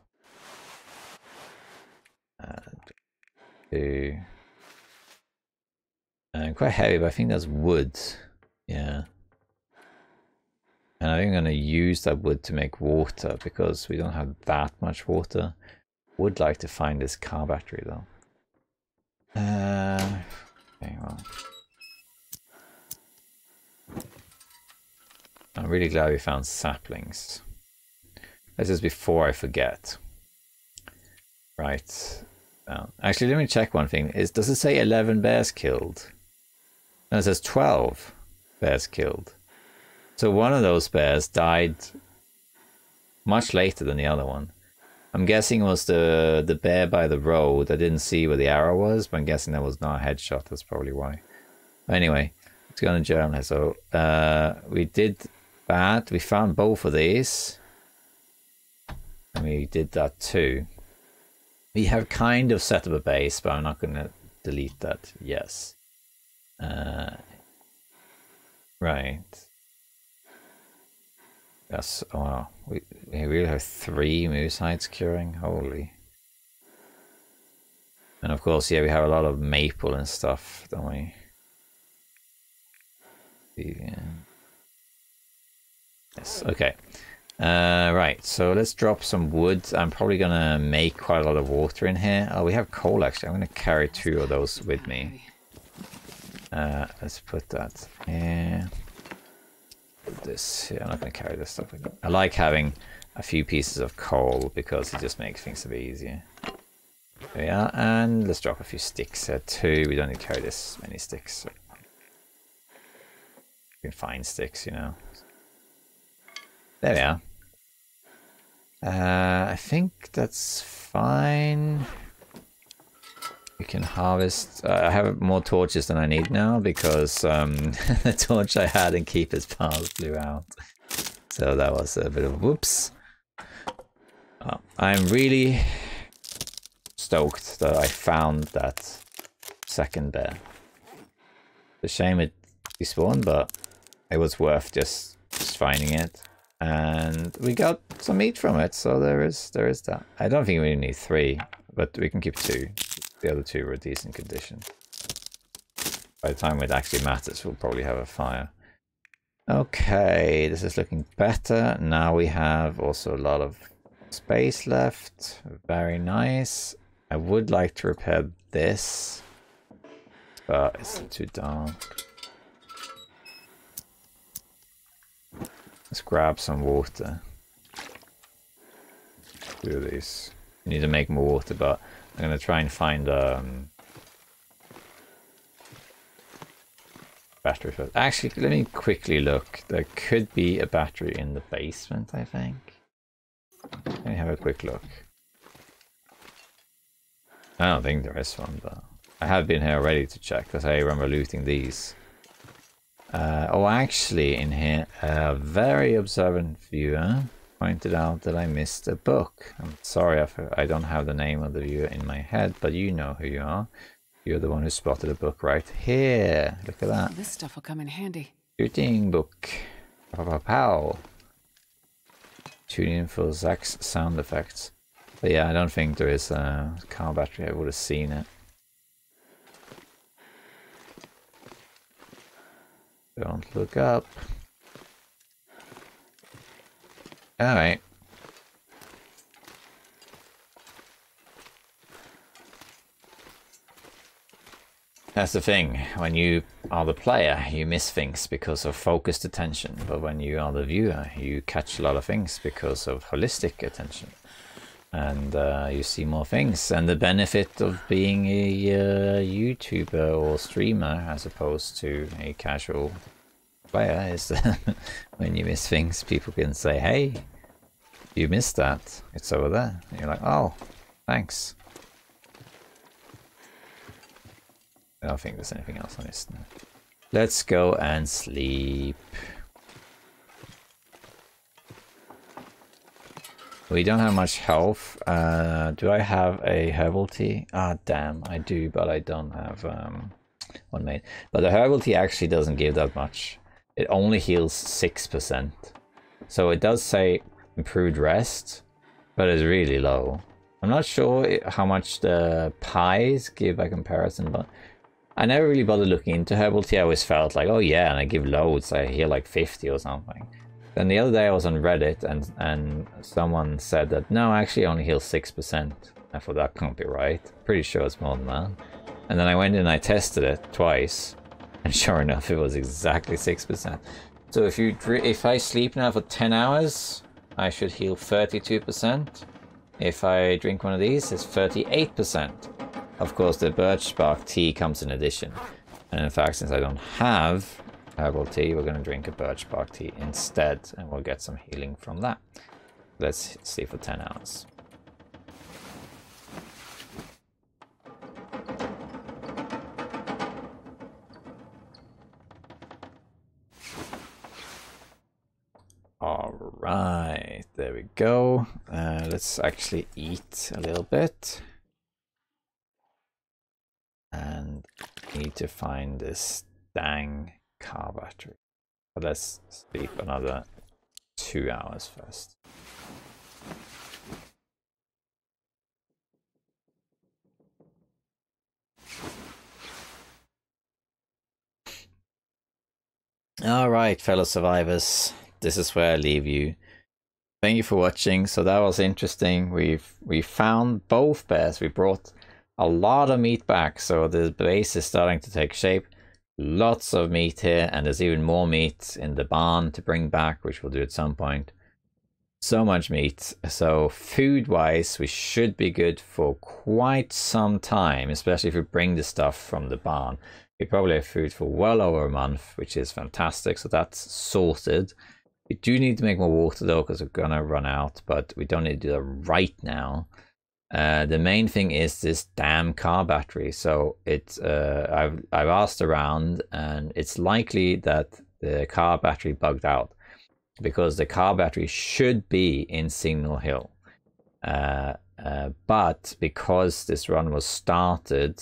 Quite heavy, but I think that's wood. Yeah. And I think I'm going to use that wood to make water, because we don't have that much water. Would like to find this car battery though. Okay, well. I'm really glad we found saplings. This is before I forget. Right. Actually, let me check one thing. Does it say 11 bears killed? No, it says 12 bears killed. So one of those bears died much later than the other one. I'm guessing it was the bear by the road. I didn't see where the arrow was, but I'm guessing that was not a headshot. That's probably why. Anyway, let's go on a journal. So we did that. We found both of these. And we did that too. We have kind of set up a base, but I'm not going to delete that. Yes. Right. Yes. Oh, wow. We really have 3 moose hides curing. Holy. And of course, yeah, we have a lot of maple and stuff, don't we? Yeah. Yes. Okay. Right. So let's drop some wood. I'm probably gonna make quite a lot of water in here. Oh, we have coal actually. I'm gonna carry 2 of those with me. Let's put that here. Put this here. I'm not gonna carry this stuff with me. I like having a few pieces of coal because it just makes things a bit easier. There we are, and let's drop a few sticks here too. We don't need to carry this many sticks. So. You can find sticks, you know. There we are. I think that's fine. We can harvest. I have more torches than I need now because the torch I had in Keeper's Pass blew out. So that was a bit of a whoops. I'm really stoked that I found that second bear. It's a shame it despawned, but it was worth just finding it. And we got some meat from it, so there is that. I don't think we need 3, but we can keep 2. The other 2 were decent condition. By the time it actually matters, we'll probably have a fire. Okay, this is looking better. Now we have also a lot of space left. Very nice. I would like to repair this, but it's too dark. Let's grab some water. Do this. We need to make more water, but I'm gonna try and find battery first. Actually, let me quickly look. There could be a battery in the basement, I think. Let me have a quick look. I don't think there is one, but I have been here already to check because I remember looting these. Oh, actually, in here, a very observant viewer pointed out that I missed a book. I'm sorry, I don't have the name of the viewer in my head, but you know who you are. You're the one who spotted a book right here. Look at that. This stuff will come in handy. Shooting book. Pow, pow, pow. Tune in for Zach's sound effects. But yeah, I don't think there is a car battery. I would have seen it. Don't look up. Alright. That's the thing. When you are the player, you miss things because of focused attention. But when you are the viewer, you catch a lot of things because of holistic attention. And you see more things. And the benefit of being a YouTuber or streamer as opposed to a casual player is that when you miss things, people can say, hey, you missed that. It's over there. And you're like, oh, thanks. I don't think there's anything else on this. Let's go and sleep. We don't have much health. Do I have a herbal tea? Ah, damn, I do, but I don't have one made. But the herbal tea actually doesn't give that much. It only heals 6%. So it does say improved rest, but it's really low. I'm not sure how much the pies give by comparison, but I never really bothered looking into herbal tea. I always felt like, oh yeah, and I give loads. I heal like 50 or something. Then the other day I was on Reddit and someone said that no, actually only heals 6%. I thought that can't be right. Pretty sure it's more than that. And then I went in and I tested it twice, and sure enough, it was exactly 6%. So if I sleep now for 10 hours, I should heal 32%. If I drink one of these, it's 38%. Of course, the birch bark tea comes in addition. And in fact, since I don't have herbal tea, we're going to drink a birch bark tea instead, and we'll get some healing from that. Let's sleep for 10 hours. Alright, there we go. Let's actually eat a little bit. And need to find this dang car battery. But let's sleep another 2 hours first. Alright, fellow survivors, this is where I leave you. Thank you for watching. So that was interesting. We found both bears. We brought a lot of meat back, so the base is starting to take shape. Lots of meat here, and there's even more meat in the barn to bring back, which we'll do at some point. So much meat. So food-wise, we should be good for quite some time, especially if we bring the stuff from the barn. We probably have food for well over a month, which is fantastic. So that's sorted. We do need to make more water though, because we're gonna run out, but we don't need to do that right now. The main thing is this damn car battery. So it's I've asked around, and it's likely that the car battery bugged out, because the car battery should be in Signal Hill, but because this run was started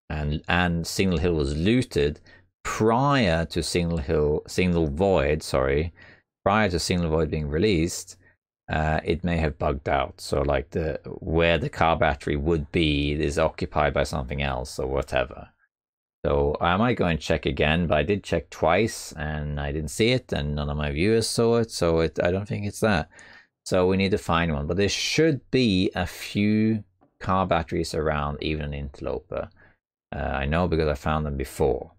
and Signal Hill was looted prior to Signal Void being released, it may have bugged out. So like where the car battery would be is occupied by something else or whatever. So I might go and check again, but I did check twice and I didn't see it, and none of my viewers saw it, so I don't think it's that. So we need to find one, but there should be a few car batteries around, even an interloper. I know because I found them before.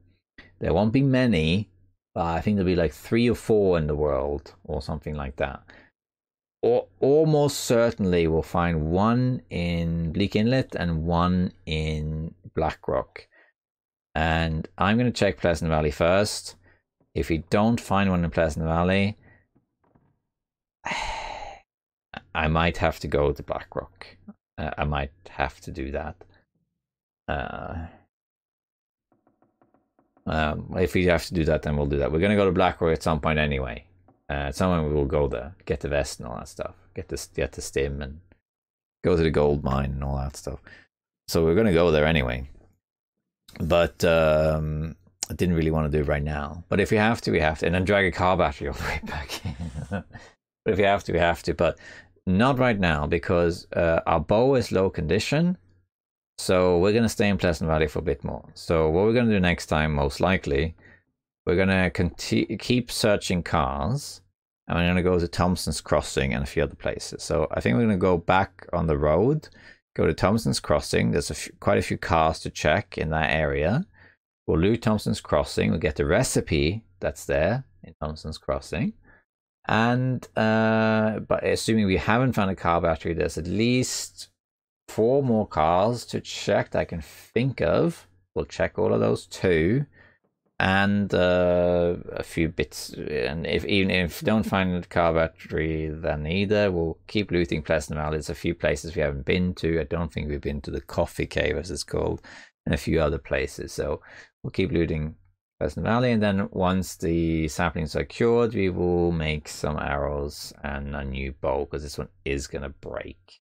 There won't be many, but I think there'll be like 3 or 4 in the world or something like that. Or almost certainly we'll find one in Bleak Inlet and one in Blackrock. And I'm going to check Pleasant Valley first. If we don't find one in Pleasant Valley, I might have to go to Blackrock. I might have to do that. If we have to do that, then we'll do that. We're going to go to Blackrock at some point anyway. At some point we will go there, get the vest and all that stuff, get the stim and go to the gold mine and all that stuff. So we're going to go there anyway. But I didn't really want to do it right now. But if we have to, we have to. And then drag a car battery all the way back in. But if we have to, we have to. But not right now, because our bow is low condition. So we're going to stay in Pleasant Valley for a bit more. So what we're going to do next time, most likely, we're going to keep searching cars. And we're going to go to Thompson's Crossing and a few other places. So I think we're going to go back on the road, go to Thompson's Crossing. There's quite a few cars to check in that area. We'll loot Thompson's Crossing. We'll get the recipe that's there in Thompson's Crossing. And but assuming we haven't found a car battery, there's at least 4 more cars to check that I can think of. We'll check all of those too. And a few bits. And even if we don't find a car battery then either, we'll keep looting Pleasant Valley. There's a few places we haven't been to. I don't think we've been to the Coffee Cave, as it's called, and a few other places. So we'll keep looting Pleasant Valley, and then once the saplings are cured, we will make some arrows and a new bow, because this one is going to break.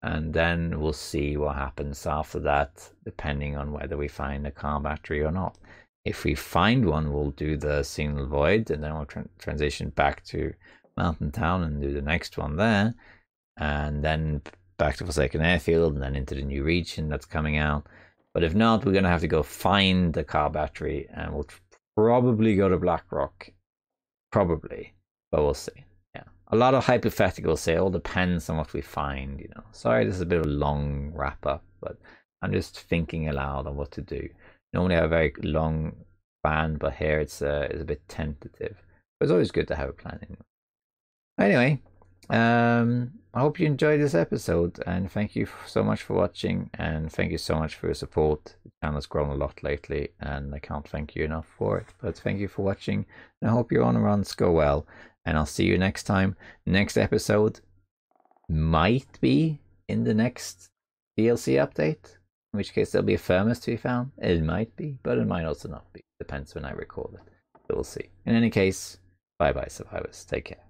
And then we'll see what happens after that, depending on whether we find a car battery or not. If we find one, we'll do the Signal Void, and then we'll transition back to Mountain Town and do the next one there. And then back to Forsaken Airfield, and then into the new region that's coming out. But if not, we're going to have to go find the car battery, and we'll probably go to Blackrock. Probably, but we'll see. Yeah, a lot of hypotheticals here. It all depends on what we find, you know. Sorry, this is a bit of a long wrap-up, but I'm just thinking aloud on what to do. Normally I have a very long plan, but here it's a bit tentative. But it's always good to have a plan anyway. I hope you enjoyed this episode, and thank you so much for watching, and thank you so much for your support. The channel has grown a lot lately, and I can't thank you enough for it. But thank you for watching, and I hope your on runs go well, and I'll see you next time. Next episode might be in the next DLC update, in which case there'll be a Firmus to be found. It might be, but it might also not be. Depends when I record it. So we'll see. In any case, Bye bye, survivors. Take care.